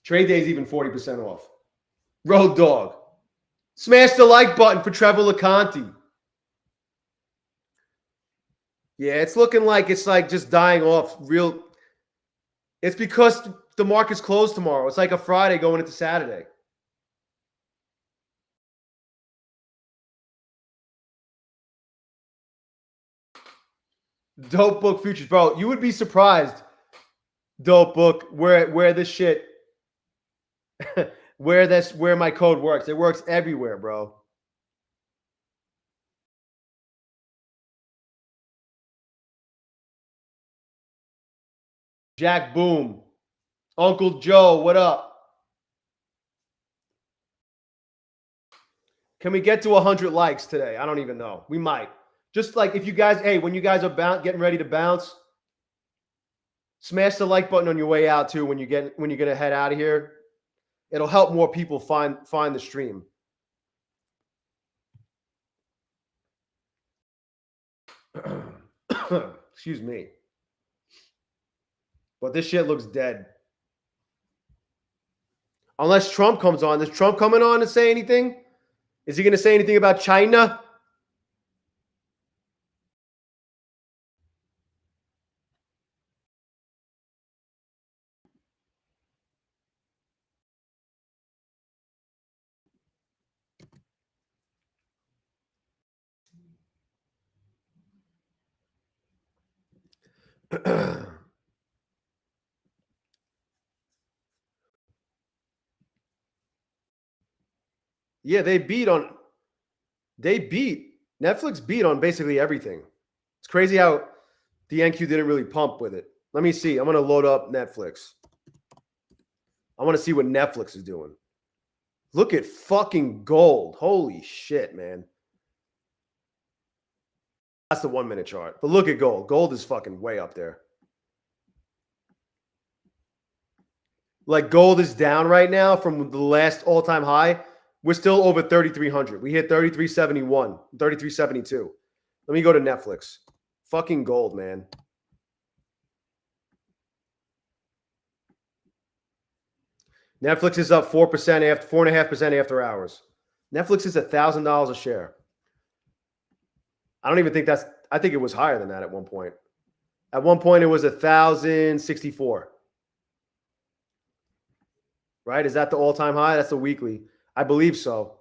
Speaker 1: Trade Day is even 40% off. Road Dog. Smash the like button for Trevor LeConte. Yeah, it's looking like it's like just dying off real. It's because the market's closed tomorrow. It's like a Friday going into Saturday. Dope Book Futures. Bro, you would be surprised, Dope Book, where this shit where my code works. It works everywhere, bro. Jack Boom. Uncle Joe, what up? Can we get to 100 likes today? I don't even know. We might. Just like if you guys, hey, when you guys are getting ready to bounce, smash the like button on your way out too when you're gonna head out of here. It'll help more people find the stream. Excuse me. But this shit looks dead. Unless Trump comes on. Is Trump coming on to say anything? Is he going to say anything about China? Yeah, they beat Netflix beat on basically everything. It's crazy how the NQ didn't really pump with it. Let me see. I'm going to load up Netflix. I want to see what Netflix is doing. Look at fucking gold. Holy shit, man. That's the 1 minute chart. But look at gold. Gold is fucking way up there. Like gold is down right now from the last all-time high. We're still over 3,300. We hit 3,371, 3,372. Let me go to Netflix. Fucking gold, man. Netflix is up 4% after 4.5% after hours. Netflix is $1,000 a share. I don't even think that's. I think it was higher than that at one point. At one point, it was 1,064. Right? Is that the all-time high? That's the weekly. I believe so.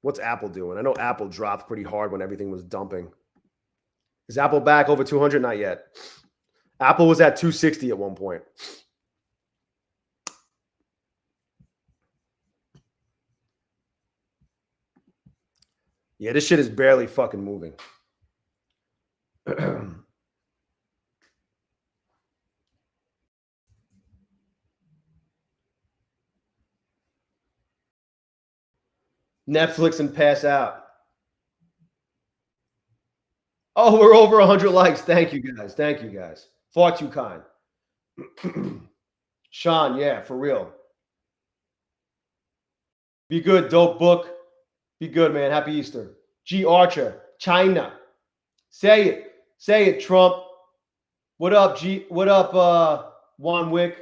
Speaker 1: What's Apple doing? I know Apple dropped pretty hard when everything was dumping. Is Apple back over 200? Not yet. Apple was at 260 at one point. Yeah, this shit is barely fucking moving. Netflix and pass out. Oh, we're over 100 likes. Thank you, guys. Thank you, guys. Far too kind. Sean, yeah, for real. Be good, dope book. Be good, man. Happy Easter. G. Archer, China. Say it. Say it, Trump. What up, G? What up, Juan Wick?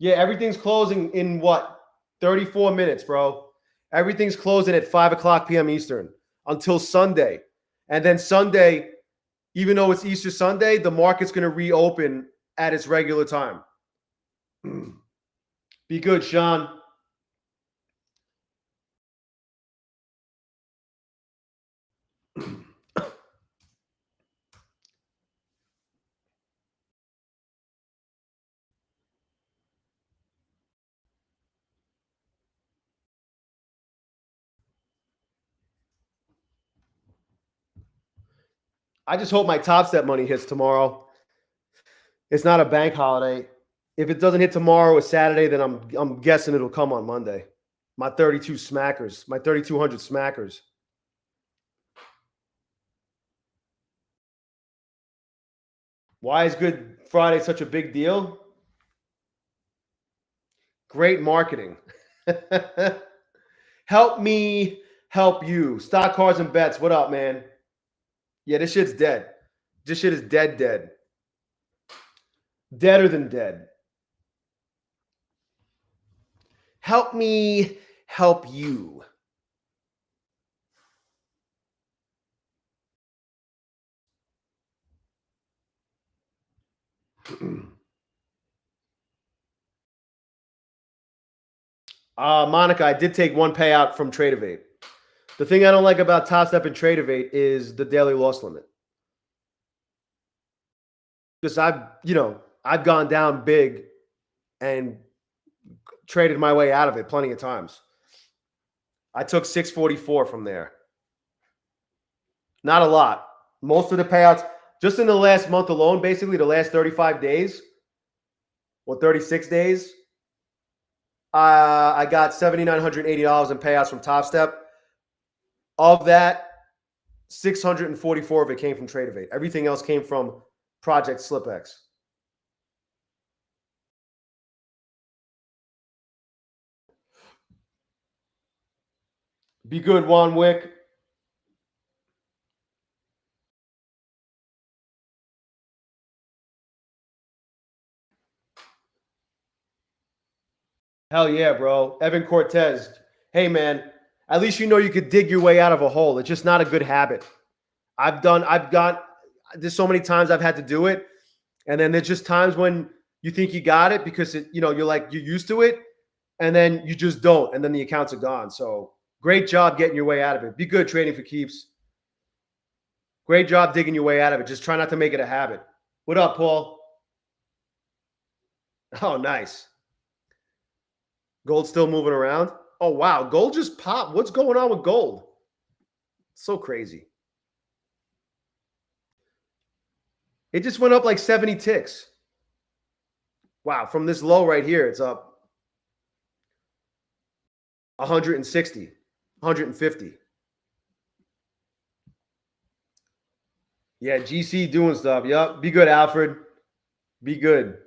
Speaker 1: Yeah, everything's closing in what? 34 minutes, bro. Everything's closing at 5 o'clock p.m. Eastern until Sunday. And then Sunday, even though it's Easter Sunday, the market's going to reopen at its regular time. Be good, Sean. I just hope my Top Step money hits tomorrow. It's not a bank holiday. If it doesn't hit tomorrow or Saturday, then I'm guessing it'll come on Monday. My 32 smackers, my 3,200 smackers. Why is Good Friday such a big deal? Great marketing. Help me help you. Stock, cards, and bets. What up, man? Yeah, this shit's dead. This shit is dead. Deader than dead. Help me help you. Monica, I did take one payout from Tradeovate. The thing I don't like about Top Step and Tradeovate is the daily loss limit. Because I've gone down big and traded my way out of it plenty of times. I took 644 from there. Not a lot. Most of the payouts, just in the last month alone, basically the last 35 days or 36 days, I got $7,980 in payouts from Top Step. Of that, 644 of it came from Tradeovate. Everything else came from Project SlipX. Be good, Juan Wick. Hell yeah, bro. Evan Cortez. Hey, man, at least you know you could dig your way out of a hole. It's just not a good habit. There's so many times I've had to do it. And then there's just times when you think you got it because you're used to it. And then you just don't. And then the accounts are gone. So great job getting your way out of it. Be good, trading for keeps. Great job digging your way out of it. Just try not to make it a habit. What up, Paul? Oh, nice. Gold still moving around. Oh, wow. Gold just popped. What's going on with gold? So crazy. It just went up like 70 ticks. Wow. From this low right here, it's up 160, 150. Yeah, GC doing stuff. Yep. Be good, Alfred. Be good.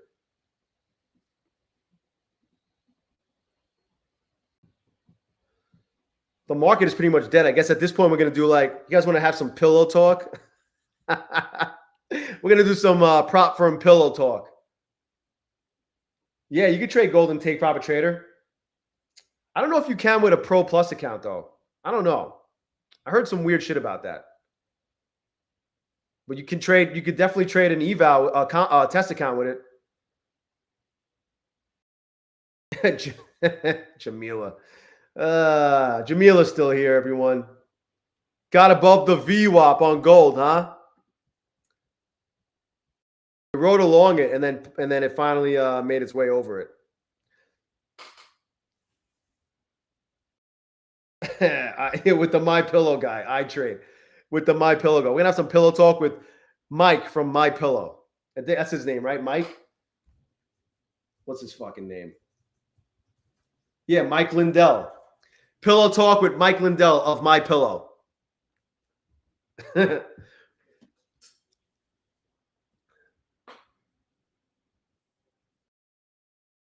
Speaker 1: The market is pretty much dead. I guess at this point, we're going to do like, you guys want to have some pillow talk? We're going to do some prop firm pillow talk. Yeah, you could trade gold and take profit trader. I don't know if you can with a Pro Plus account, though. I don't know. I heard some weird shit about that. But you can trade, you could definitely trade an eval test account with it. Jamila. Jamila's still here, everyone. Got above the VWAP on gold, huh? It rode along it, and then it finally made its way over it. With the My Pillow guy, I trade with the My Pillow guy. We're gonna have some pillow talk with Mike from My Pillow. That's his name, right? Mike. What's his fucking name? Yeah, Mike Lindell. Pillow talk with Mike Lindell of My Pillow.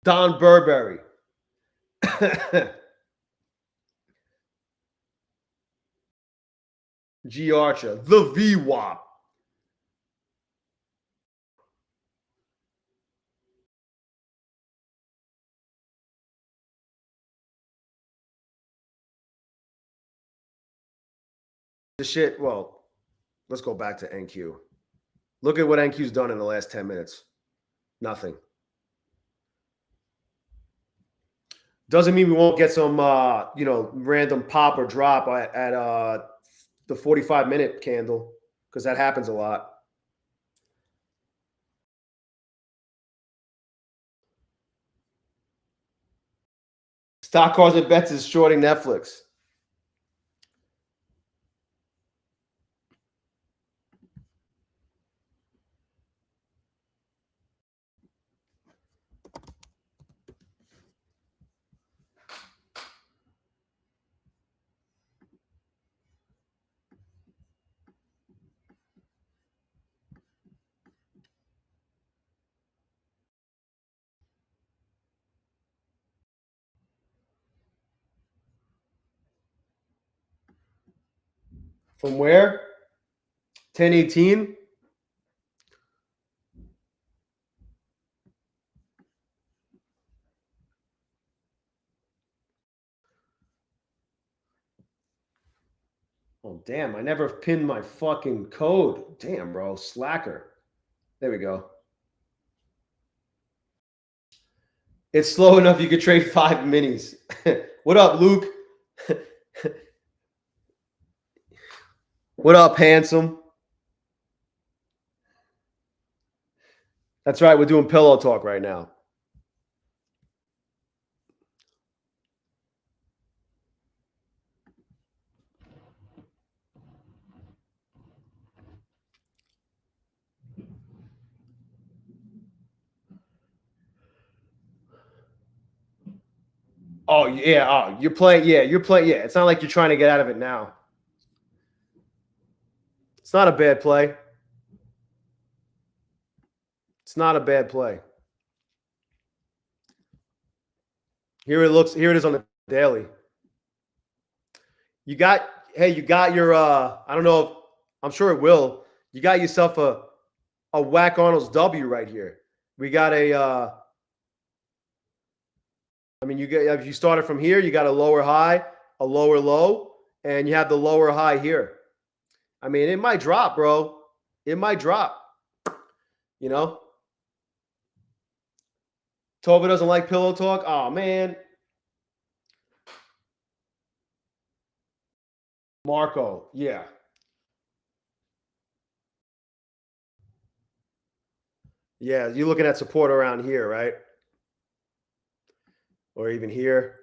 Speaker 1: Don Burberry. G Archer, the VWAP. The shit, well, let's go back to NQ. Look at what NQ's done in the last 10 minutes. Nothing. Doesn't mean we won't get some, random pop or drop at the 45-minute candle, because that happens a lot. Stock Cars and Bets is shorting Netflix. From where? 1018? Oh, damn. I never pinned my fucking code. Damn, bro. Slacker. There we go. It's slow enough you could trade 5 minis. What up, Luke? What up, handsome? That's right. We're doing pillow talk right now. Oh, yeah. Oh, you're playing. Yeah, you're playing. Yeah, it's not like you're trying to get out of it now. It's not a bad play. It's not a bad play. Here it looks. Here it is on the daily. You got your I don't know, I'm sure it will. You got yourself a Whack Arnold's W right here. We got a I mean, if you started from here, you got a lower high, a lower low, and you have the lower high here. I mean, it might drop, bro. It might drop. You know? Tova doesn't like pillow talk. Oh, man. Marco, yeah. Yeah, you're looking at support around here, right? Or even here.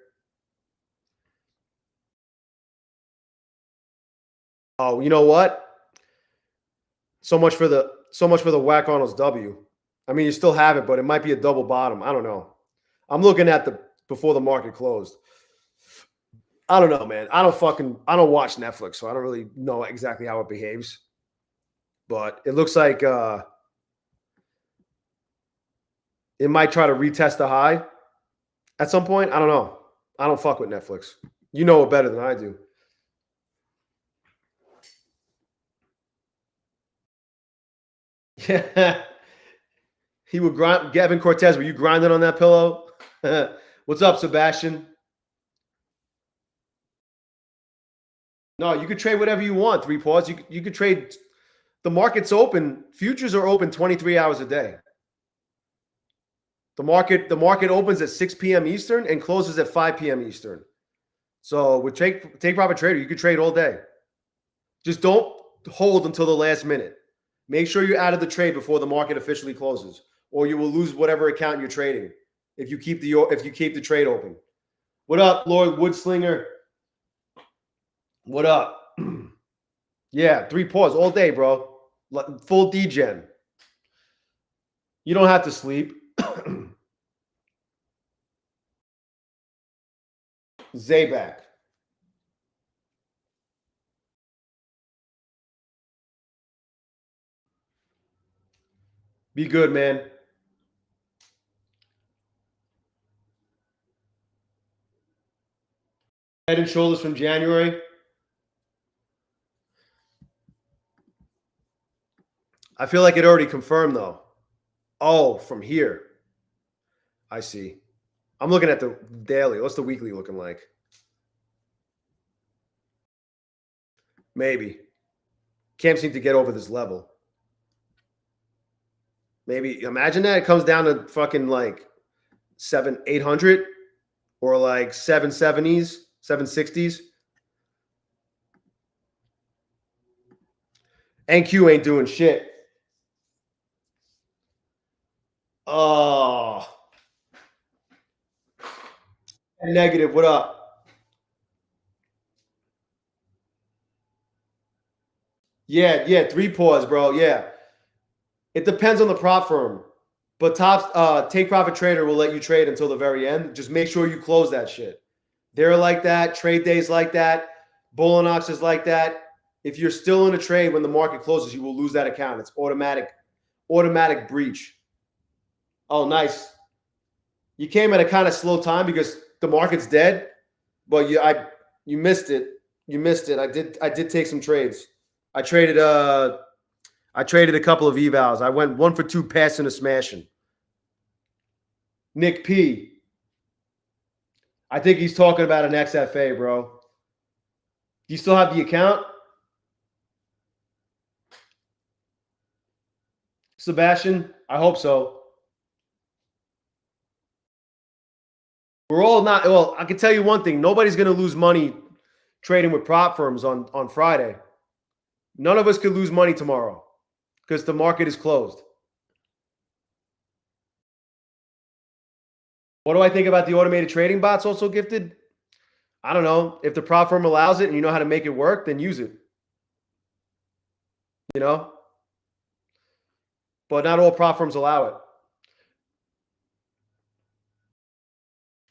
Speaker 1: Oh, you know what? So much for the whack Arnold's W. I mean, you still have it, but it might be a double bottom. I don't know. I'm looking at the before the market closed. I don't know, man. I don't watch Netflix, so I don't really know exactly how it behaves. But it looks like it might try to retest the high at some point. I don't know. I don't fuck with Netflix. You know it better than I do. Yeah. He would grind. Gavin Cortez, were you grinding on that pillow? What's up, Sebastian? No, you could trade whatever you want. Three pause. You could trade. The market's open. Futures are open 23 hours a day. The market opens at 6 p.m. Eastern and closes at 5 p.m. Eastern. So with take profit trader, you could trade all day. Just don't hold until the last minute. Make sure you're out of the trade before the market officially closes, or you will lose whatever account you're trading if you keep the trade open. What up, Lloyd Woodslinger? What up? Yeah, three pause all day, bro. Full degen. You don't have to sleep. Zayback. Be good, man. Head and shoulders from January. I feel like it already confirmed, though. Oh, from here. I see. I'm looking at the daily. What's the weekly looking like? Maybe. Can't seem to get over this level. Maybe imagine that it comes down to fucking like 800 or like 770s, 760s. NQ ain't doing shit. Oh, negative. What up? Yeah. Three pause, bro. Yeah. It depends on the prop firm. But take profit trader will let you trade until the very end. Just make sure you close that shit. They're like that. Trade days like that. Bulenox is like that. If you're still in a trade when the market closes, you will lose that account. It's automatic breach. Oh, nice. You came at a kind of slow time because the market's dead, but you missed it. You missed it. I did take some trades. I traded a couple of evals. I went 1 for 2 passing and smashing. Nick P. I think he's talking about an XFA, bro. Do you still have the account? Sebastian? I hope so. We're all not. Well, I can tell you one thing. Nobody's going to lose money trading with prop firms on Friday. None of us could lose money tomorrow because the market is closed. What do I think about the automated trading bots also gifted? I don't know. If the prop firm allows it and you know how to make it work, then use it. You know? But not all prop firms allow it.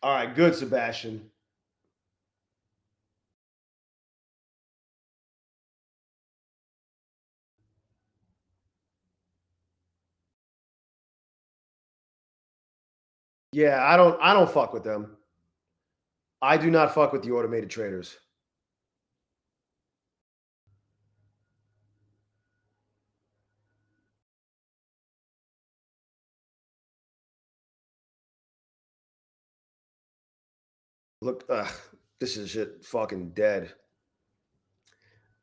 Speaker 1: All right, good, Sebastian. Yeah, I don't fuck with them. I do not fuck with the automated traders. Look, this is shit fucking dead.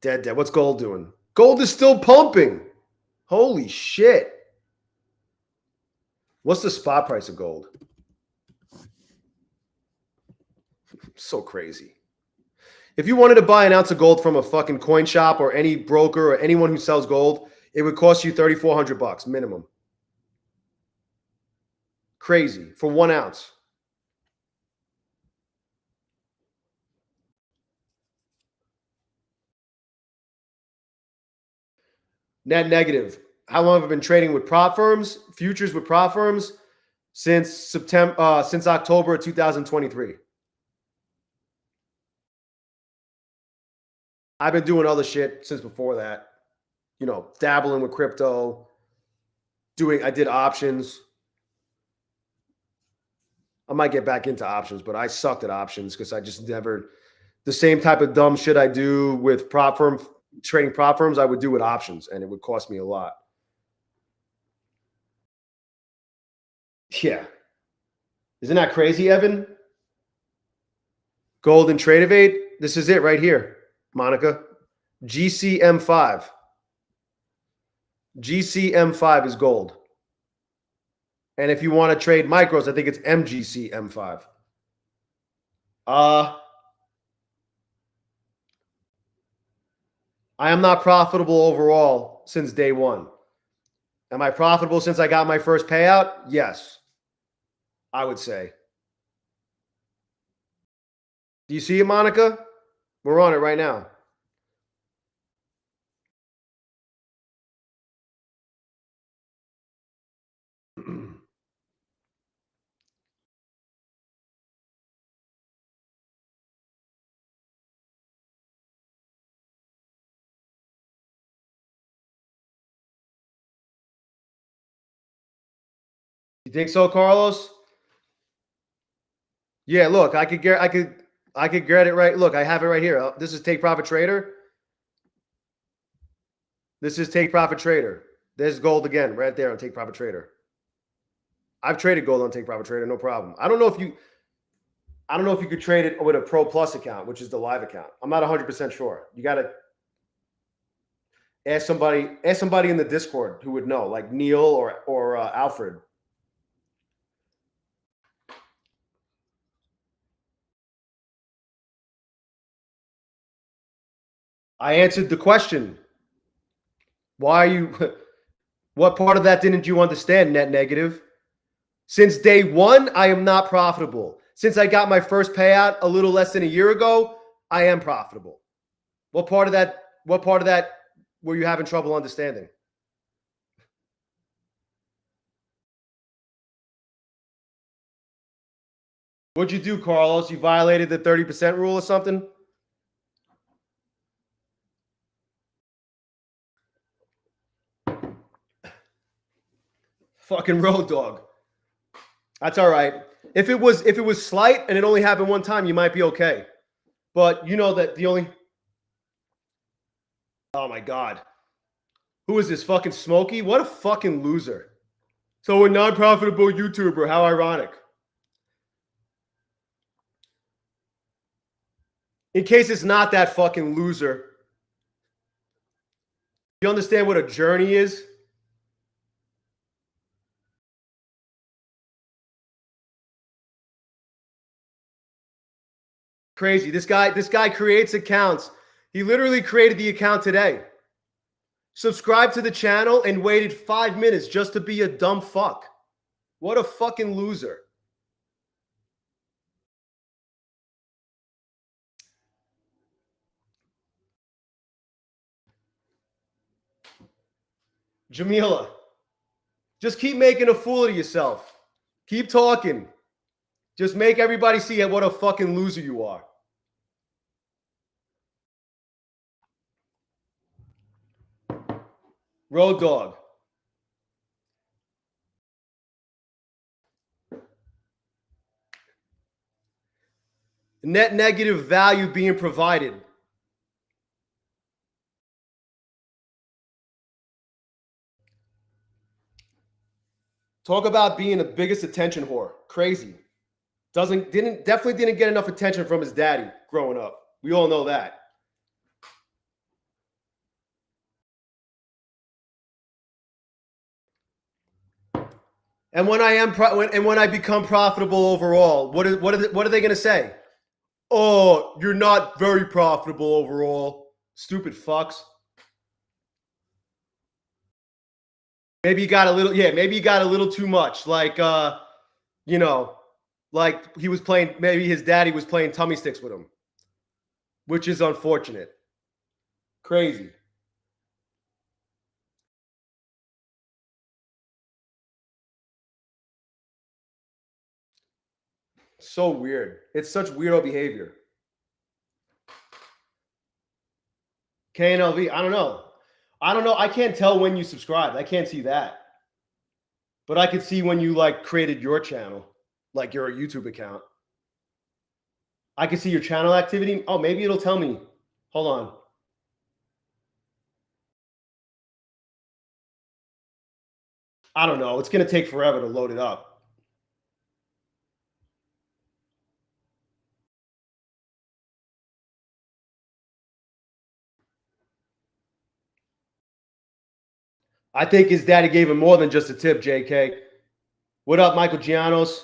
Speaker 1: Dead. What's gold doing? Gold is still pumping. Holy shit. What's the spot price of gold? So crazy. If you wanted to buy an ounce of gold from a fucking coin shop or any broker or anyone who sells gold, it would cost you $3,400 minimum. Crazy for 1 ounce. Net negative. How long have I been trading with prop firms? Futures with prop firms since October of 2023. I've been doing other shit since before that. You know, dabbling with crypto. I did options. I might get back into options, but I sucked at options because I just never, the same type of dumb shit I do with prop firm trading prop firms, I would do with options, and it would cost me a lot. Yeah. Isn't that crazy, Evan? Gold and Trade of 8. This is it right here, Monica. GCM5. GCM5 is gold. And if you want to trade micros, I think it's MGCM5. I am not profitable overall since day one. Am I profitable since I got my first payout? Yes, I would say. Do you see it, Monica? We're on it right now. You think so, Carlos? Yeah, look, I could get it right. Look, I have it right here. This is Take Profit Trader. This is Take Profit Trader. There's gold again, right there on Take Profit Trader. I've traded gold on Take Profit Trader, no problem. I don't know if you could trade it with a Pro Plus account, which is the live account. I'm not 100% sure. You got to ask somebody in the Discord who would know, like Neil or Alfred. I answered the question. Why are you what part of that didn't you understand, net negative? Since day one, I am not profitable. Since I got my first payout a little less than a year ago, I am profitable. What part of that were you having trouble understanding? What'd you do, Carlos? You violated the 30% rule or something? Fucking road dog. That's all right. If it was slight and it only happened one time, you might be okay. But you know that the only Oh my God. Who is this fucking Smokey? What a fucking loser. So a non-profitable YouTuber, how ironic. In case it's not that fucking loser. You understand what a journey is? Crazy. This guy creates accounts. He literally created the account today. Subscribed to the channel and waited 5 minutes just to be a dumb fuck. What a fucking loser. Jamila, just keep making a fool of yourself. Keep talking. Just make everybody see what a fucking loser you are. Road dog. Net negative value being provided. Talk about being the biggest attention whore. Crazy. Definitely didn't get enough attention from his daddy growing up. We all know that. And when I become profitable overall, what are they going to say? Oh, you're not very profitable overall. Stupid fucks. Maybe you got a little too much. Like You know, like he was playing, maybe his daddy was playing tummy sticks with him, which is unfortunate. Crazy. So weird. It's such weirdo behavior. KNLV, I don't know. I don't know. I can't tell when you subscribed. I can't see that. But I could see when you like created your channel, like your YouTube account. I can see your channel activity. Oh, maybe it'll tell me. Hold on. I don't know. It's going to take forever to load it up. I think his daddy gave him more than just a tip, JK. What up, Michael Gianos?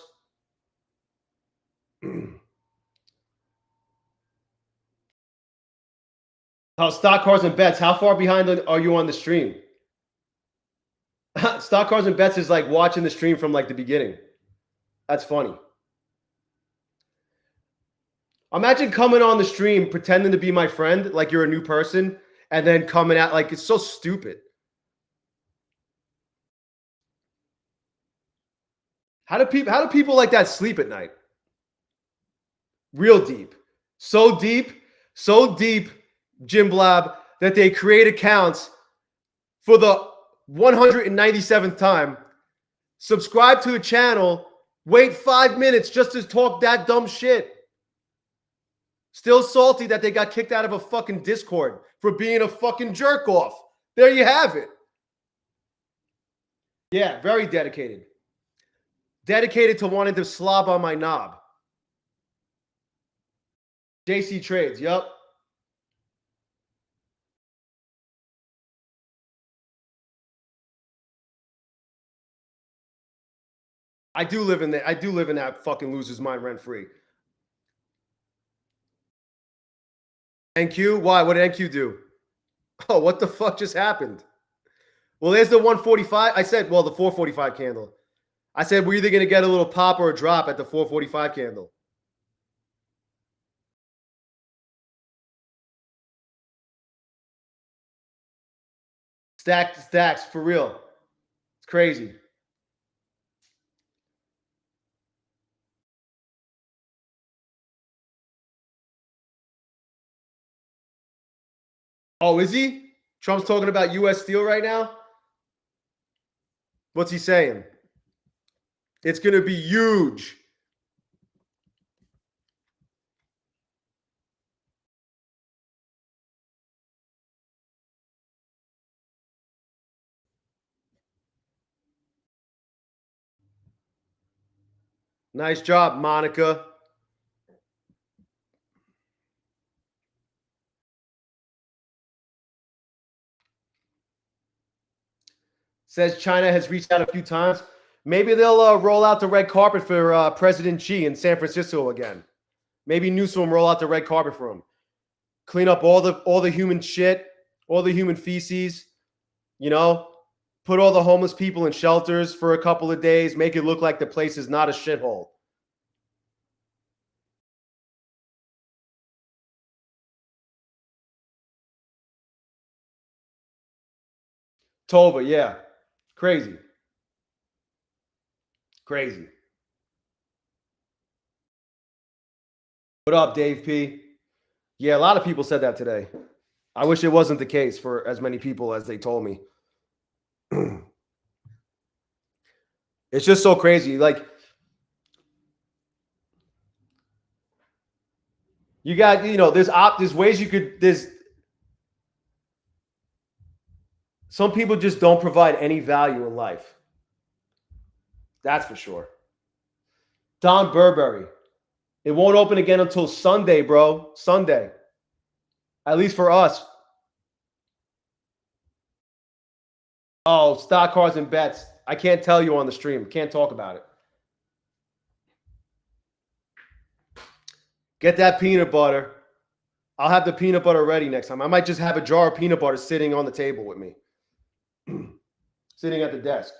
Speaker 1: How stock cars and bets? How far behind are you on the stream? Stock cars and bets is like watching the stream from like the beginning. That's funny. Imagine coming on the stream pretending to be my friend, like you're a new person, and then coming out like it's so stupid. How do people like that sleep at night? Real deep. So deep, Jim Blab, that they create accounts for the 197th time, subscribe to a channel, wait 5 minutes just to talk that dumb shit. Still salty that they got kicked out of a fucking Discord for being a fucking jerk off. There you have it. Yeah, very dedicated. Dedicated to wanting to slob on my knob. JC Trades, yep. I do live in that fucking loser's mind rent free. NQ? Why? What did NQ do? Oh, what the fuck just happened? Well, there's the 145. I said, well, the 445 candle. I said we're either going to get a little pop or a drop at the 445 candle. Stacks, for real. It's crazy. Oh, is he? Trump's talking about U.S. Steel right now? What's he saying? It's going to be huge. Nice job, Monica. Says China has reached out a few times. Maybe they'll roll out the red carpet for President Xi in San Francisco again. Maybe Newsom roll out the red carpet for him. Clean up all the human shit, all the human feces, you know, put all the homeless people in shelters for a couple of days, make it look like the place is not a shithole. Tova, yeah. Crazy. Crazy. What up, Dave P? Yeah, a lot of people said that today. I wish it wasn't the case for as many people as they told me. It's just so crazy. Like, you got, there's ways you could, some people just don't provide any value in life. That's for sure. Don Burberry. It won't open again until Sunday, bro. Sunday. At least for us. Oh, stock cars and bets. I can't tell you on the stream. Can't talk about it. Get that peanut butter. I'll have the peanut butter ready next time. I might just have a jar of peanut butter sitting on the table with me. Sitting at the desk.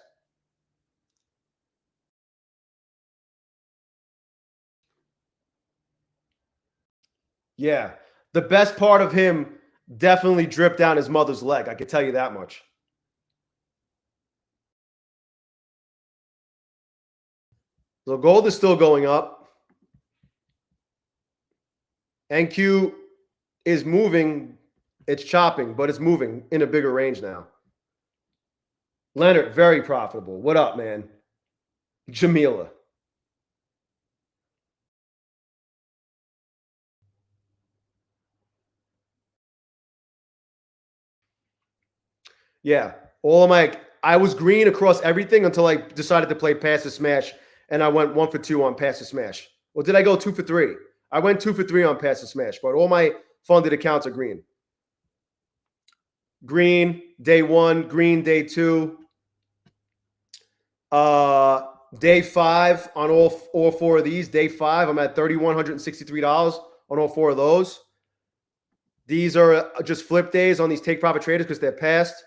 Speaker 1: Yeah. The best part of him definitely dripped down his mother's leg. I can tell you that much. So gold is still going up. NQ is moving. It's chopping, but it's moving in a bigger range now. Leonard, very profitable. What up, man? Jamila. Yeah. All of my I was green across everything until I decided to play pass the smash, and I went 1 for 2 on pass the smash. Or did I go 2 for 3? I went 2 for 3 on pass the smash, but all my funded accounts are green. Green day 1, green day 2. Day 5 on all 4 of these. Day 5, I'm at $3,163 on all 4 of those. These are just flip days on these take profit traders because they're passed.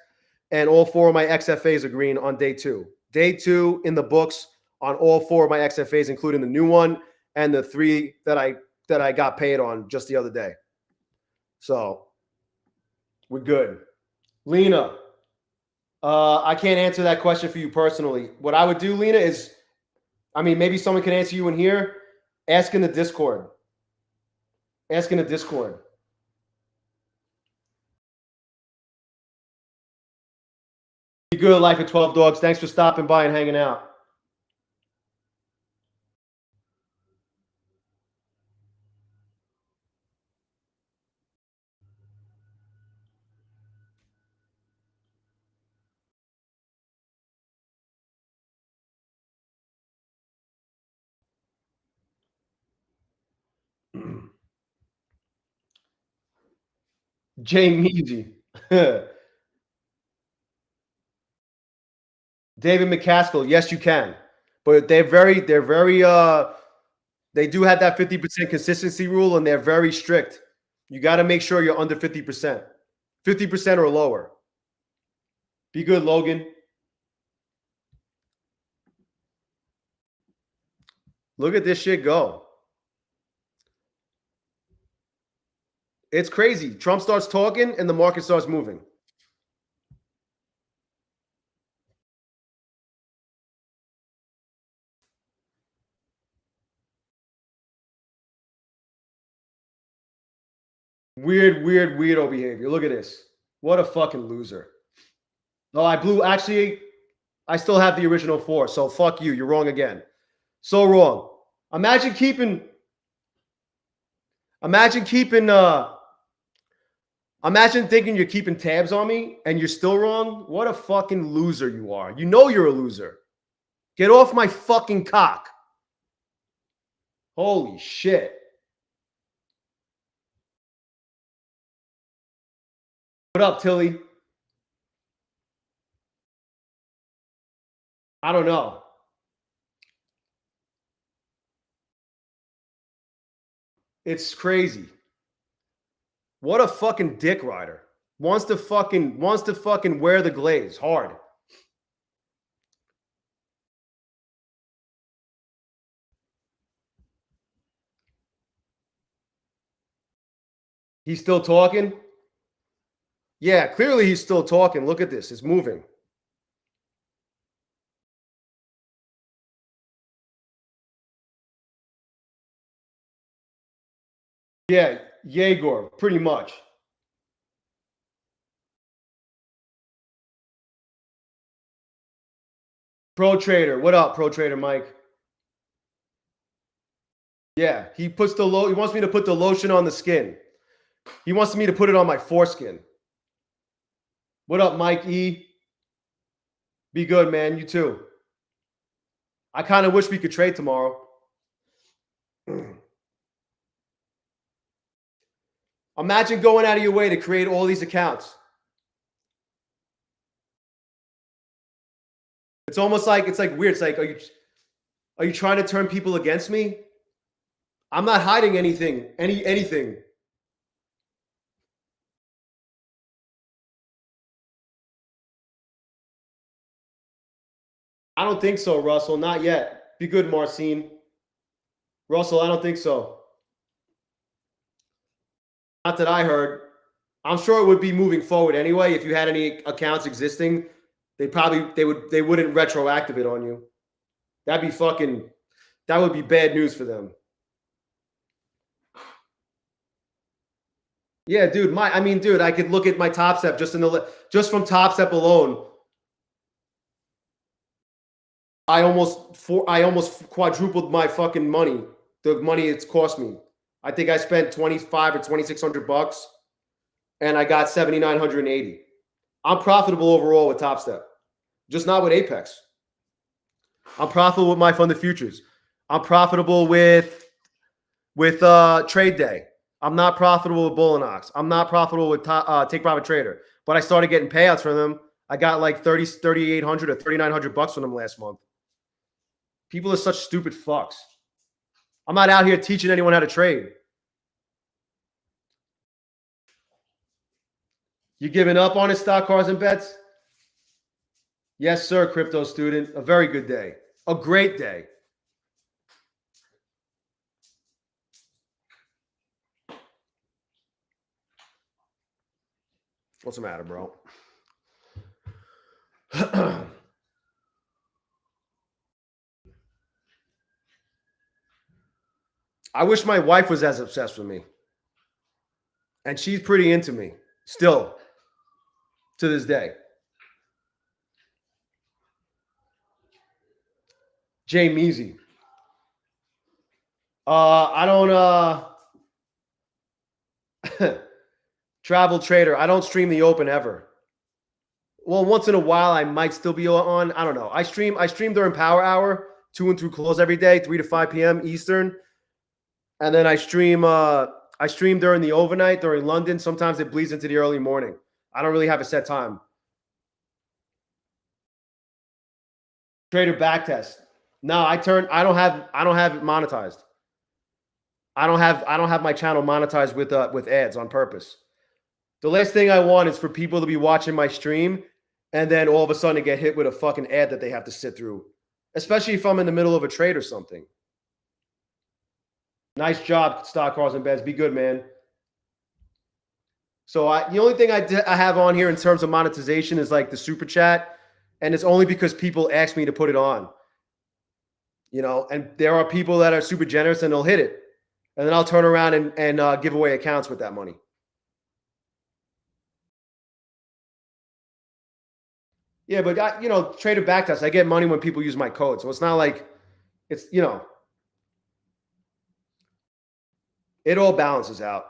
Speaker 1: And all 4 of my XFAs are green on day 2. Day 2 in the books on all 4 of my XFAs, including the new one and the 3 that I got paid on just the other day. So we're good. Lena, I can't answer that question for you personally. What I would do, Lena, is, I mean, maybe someone can answer you in here. Ask in the Discord. Ask in the Discord. Be good, Life at 12 Dogs. Thanks for stopping by and hanging out. Jay Measy. David McCaskill. Yes, you can. But they do have that 50% consistency rule, and they're very strict. You got to make sure you're under 50%. 50% or lower. Be good, Logan. Look at this shit go. It's crazy. Trump starts talking and the market starts moving. Weirdo behavior. Look at this. What a fucking loser. Oh, I blew. Actually, I still have the original 4. So fuck you. You're wrong again. So wrong. Imagine keeping. Imagine keeping. Imagine thinking you're keeping tabs on me and you're still wrong. What a fucking loser you are. You know you're a loser. Get off my fucking cock. Holy shit. What up, Tilly? I don't know. It's crazy. What a fucking dick rider. Wants to fucking wear the glaze hard. He's still talking? Yeah, clearly he's still talking. Look at this. It's moving. Yeah, Yegor, pretty much. Pro Trader. What up, Pro Trader Mike? Yeah, he wants me to put the lotion on the skin. He wants me to put it on my foreskin. What up, Mike E? Be good, man. You too. I kind of wish we could trade tomorrow. Imagine going out of your way to create all these accounts. It's almost like weird. It's like, are you trying to turn people against me? I'm not hiding anything. Anything. I don't think so, Russell. Not yet. Be good, Marcine. Russell, I don't think so. Not that I heard. I'm sure it would be moving forward anyway. If you had any accounts existing, they wouldn't retroactive it on you. That would be bad news for them. Yeah, dude. Dude, I could look at my Top Step just from Top Step alone. I almost quadrupled my fucking money. The money it's cost me. I think I spent $2,500 or $2,600, and I got 7,980. I'm profitable overall with Top Step, just not with Apex. I'm profitable with my funded futures. I'm profitable with Trade Day. I'm not profitable with bulenox. I'm not profitable with Take Profit Trader. But I started getting payouts from them. I got like $3,800 or $3,900 from them last month. People are such stupid fucks. I'm not out here teaching anyone how to trade. You giving up on his stock, cars, and bets? Yes, sir, crypto student. A very good day. A great day. What's the matter, bro? I wish my wife was as obsessed with me. And she's pretty into me still to this day. Jay Measy. I don't travel trader. I don't stream the open ever. Well, once in a while I might still be on. I don't know. I stream during power hour, 2 and through close every day, 3 to 5 p.m. Eastern. And then I stream during the overnight, during London. Sometimes it bleeds into the early morning. I don't really have a set time. Trader backtest. No, I don't have it monetized. I don't have my channel monetized with ads on purpose. The last thing I want is for people to be watching my stream and then all of a sudden get hit with a fucking ad that they have to sit through, especially if I'm in the middle of a trade or something. Nice job, stock, cars, and bets. Be good, man. So the only thing I have on here in terms of monetization is like the super chat, and it's only because people ask me to put it on. You know, and there are people that are super generous and they'll hit it, and then I'll turn around and give away accounts with that money. Yeah, but trader backtest, I get money when people use my code, so it's not like it's it all balances out.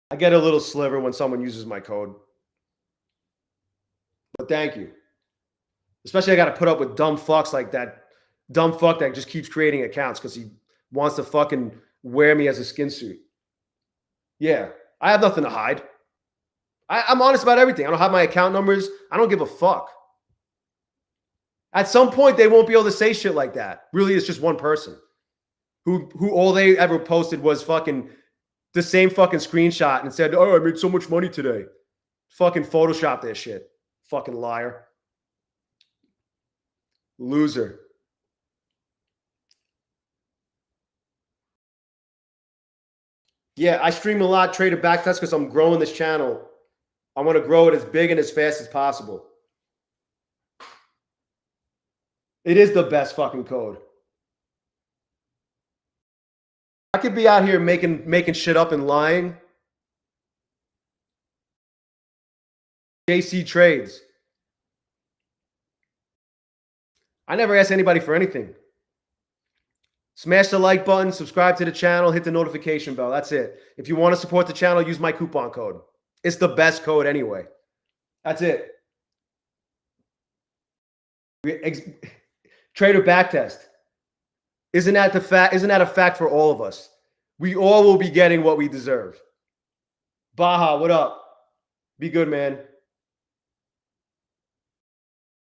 Speaker 1: I get a little sliver when someone uses my code, but thank you. Especially I got to put up with dumb fucks like that. Dumb fuck that just keeps creating accounts because he wants to fucking wear me as a skin suit. Yeah, I have nothing to hide. I'm honest about everything. I don't have my account numbers. I don't give a fuck. At some point, they won't be able to say shit like that. Really, it's just one person who all they ever posted was fucking the same fucking screenshot and said, "Oh, I made so much money today." Fucking Photoshop their shit. Fucking liar. Loser. Yeah, I stream a lot, trader backtest because I'm growing this channel. I want to grow it as big and as fast as possible. It is the best fucking code. I could be out here making shit up and lying. JC Trades. I never ask anybody for anything. Smash the like button, subscribe to the channel, hit the notification bell. That's it. If you want to support the channel, use my coupon code. It's the best code anyway. That's it. Trader backtest. Isn't that a fact for all of us? We all will be getting what we deserve. Baja, what up? Be good, man.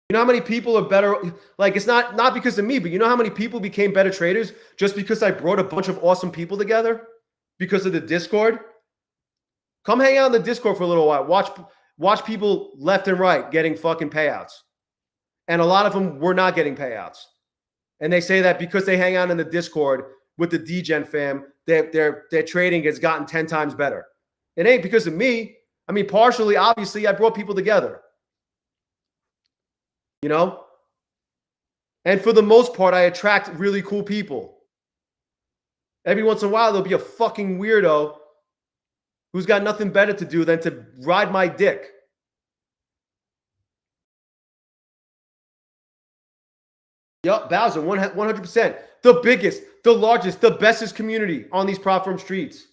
Speaker 1: You know how many people are better? Like, it's not because of me, but you know how many people became better traders just because I brought a bunch of awesome people together because of the Discord? Come hang out in the Discord for a little while. Watch people left and right getting fucking payouts. And a lot of them were not getting payouts. And they say that because they hang out in the Discord, with the DGen fam, their trading has gotten 10 times better. It ain't because of me. I mean, partially, obviously, I brought people together. You know? And for the most part, I attract really cool people. Every once in a while, there'll be a fucking weirdo who's got nothing better to do than to ride my dick. Yup, Bowser, 100%. The biggest, the largest, the bestest community on these prop firm streets.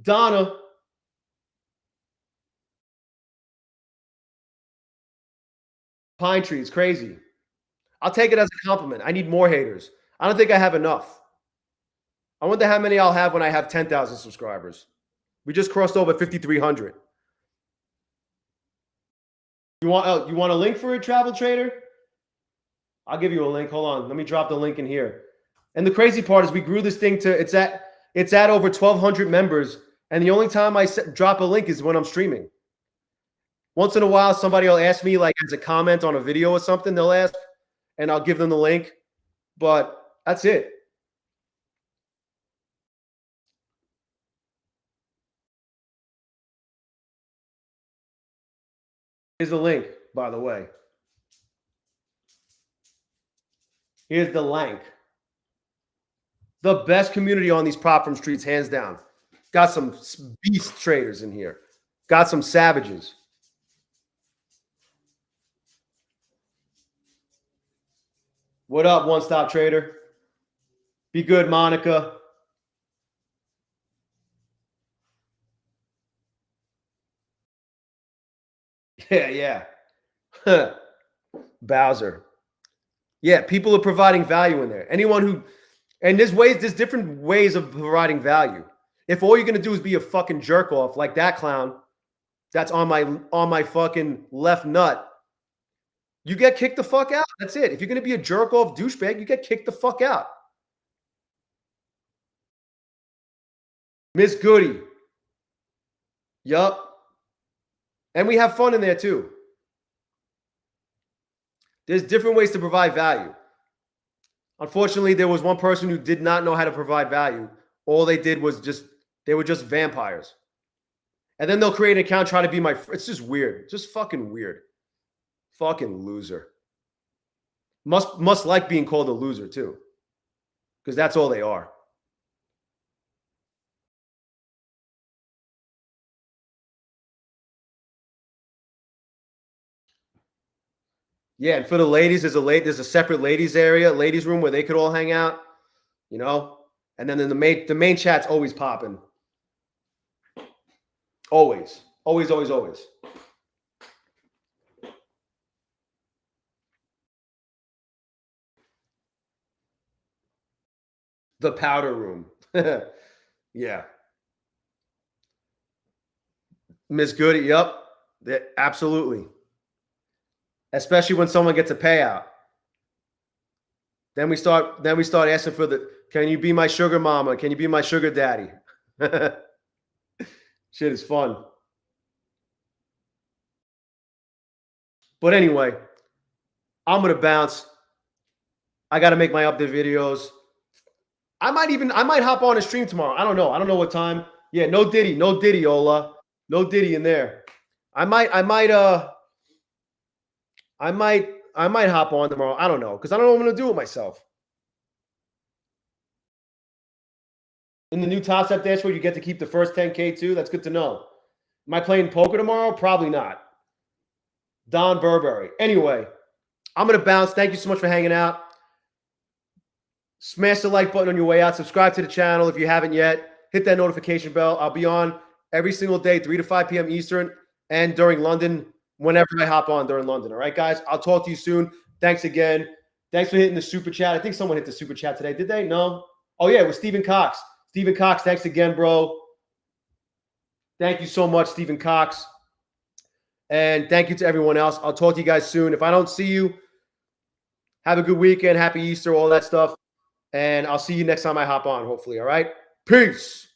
Speaker 1: Donna. Pine trees, crazy. I'll take it as a compliment. I need more haters. I don't think I have enough. I wonder how many I'll have when I have 10,000 subscribers. We just crossed over 5,300. You want a link for a travel trader? I'll give you a link. Hold on. Let me drop the link in here. And the crazy part is we grew this thing to it's at over 1,200 members, and the only time I drop a link is when I'm streaming. Once in a while, somebody will ask me, like, as a comment on a video or something, they'll ask, and I'll give them the link. But that's it. Here's the link, by the way. Here's the link. The best community on these prop firm streets, hands down. Got some beast traders in here. Got some savages. What up, One Stop Trader? Be good, Monica. Yeah. Bowser. Yeah, people are providing value in there. Anyone who, and there's different ways of providing value. If all you're gonna do is be a fucking jerk off like that clown, that's on my fucking left nut, you get kicked the fuck out. That's it. If you're gonna be a jerk off douchebag, you get kicked the fuck out. Miss Goody. Yup. And we have fun in there too. There's different ways to provide value. Unfortunately, there was one person who did not know how to provide value. All they did was they were just vampires. And then they'll create an account, try to be my friend. It's just weird. Just fucking weird. Fucking loser. Must like being called a loser too. Because that's all they are. Yeah, and for the ladies, there's a separate ladies area, ladies room where they could all hang out, you know. And then the main chat's always popping. Always. The powder room. Yeah. Miss Goody, yep. Absolutely. Especially when someone gets a payout. Then we start asking for can you be my sugar mama? Can you be my sugar daddy? Shit is fun. But anyway, I'm gonna bounce. I gotta make my update videos. I might hop on a stream tomorrow. I don't know. I don't know what time. Yeah, no Diddy, Ola. No Diddy in there. I might hop on tomorrow. I don't know, because I don't know what I'm gonna do with myself. In the new Top Step dashboard, you get to keep the first 10K too. That's good to know. Am I playing poker tomorrow? Probably not. Don Burberry. Anyway, I'm gonna bounce. Thank you so much for hanging out. Smash the like button on your way out. Subscribe to the channel if you haven't yet. Hit that notification bell. I'll be on every single day, 3 to 5 p.m. Eastern, and during London, whenever I hop on during London. All right, guys? I'll talk to you soon. Thanks again. Thanks for hitting the super chat. I think someone hit the super chat today. Did they? No? Oh, yeah, it was Stephen Cox. Stephen Cox, thanks again, bro. Thank you so much, Stephen Cox. And thank you to everyone else. I'll talk to you guys soon. If I don't see you, have a good weekend. Happy Easter, all that stuff. And I'll see you next time I hop on, hopefully. All right? Peace.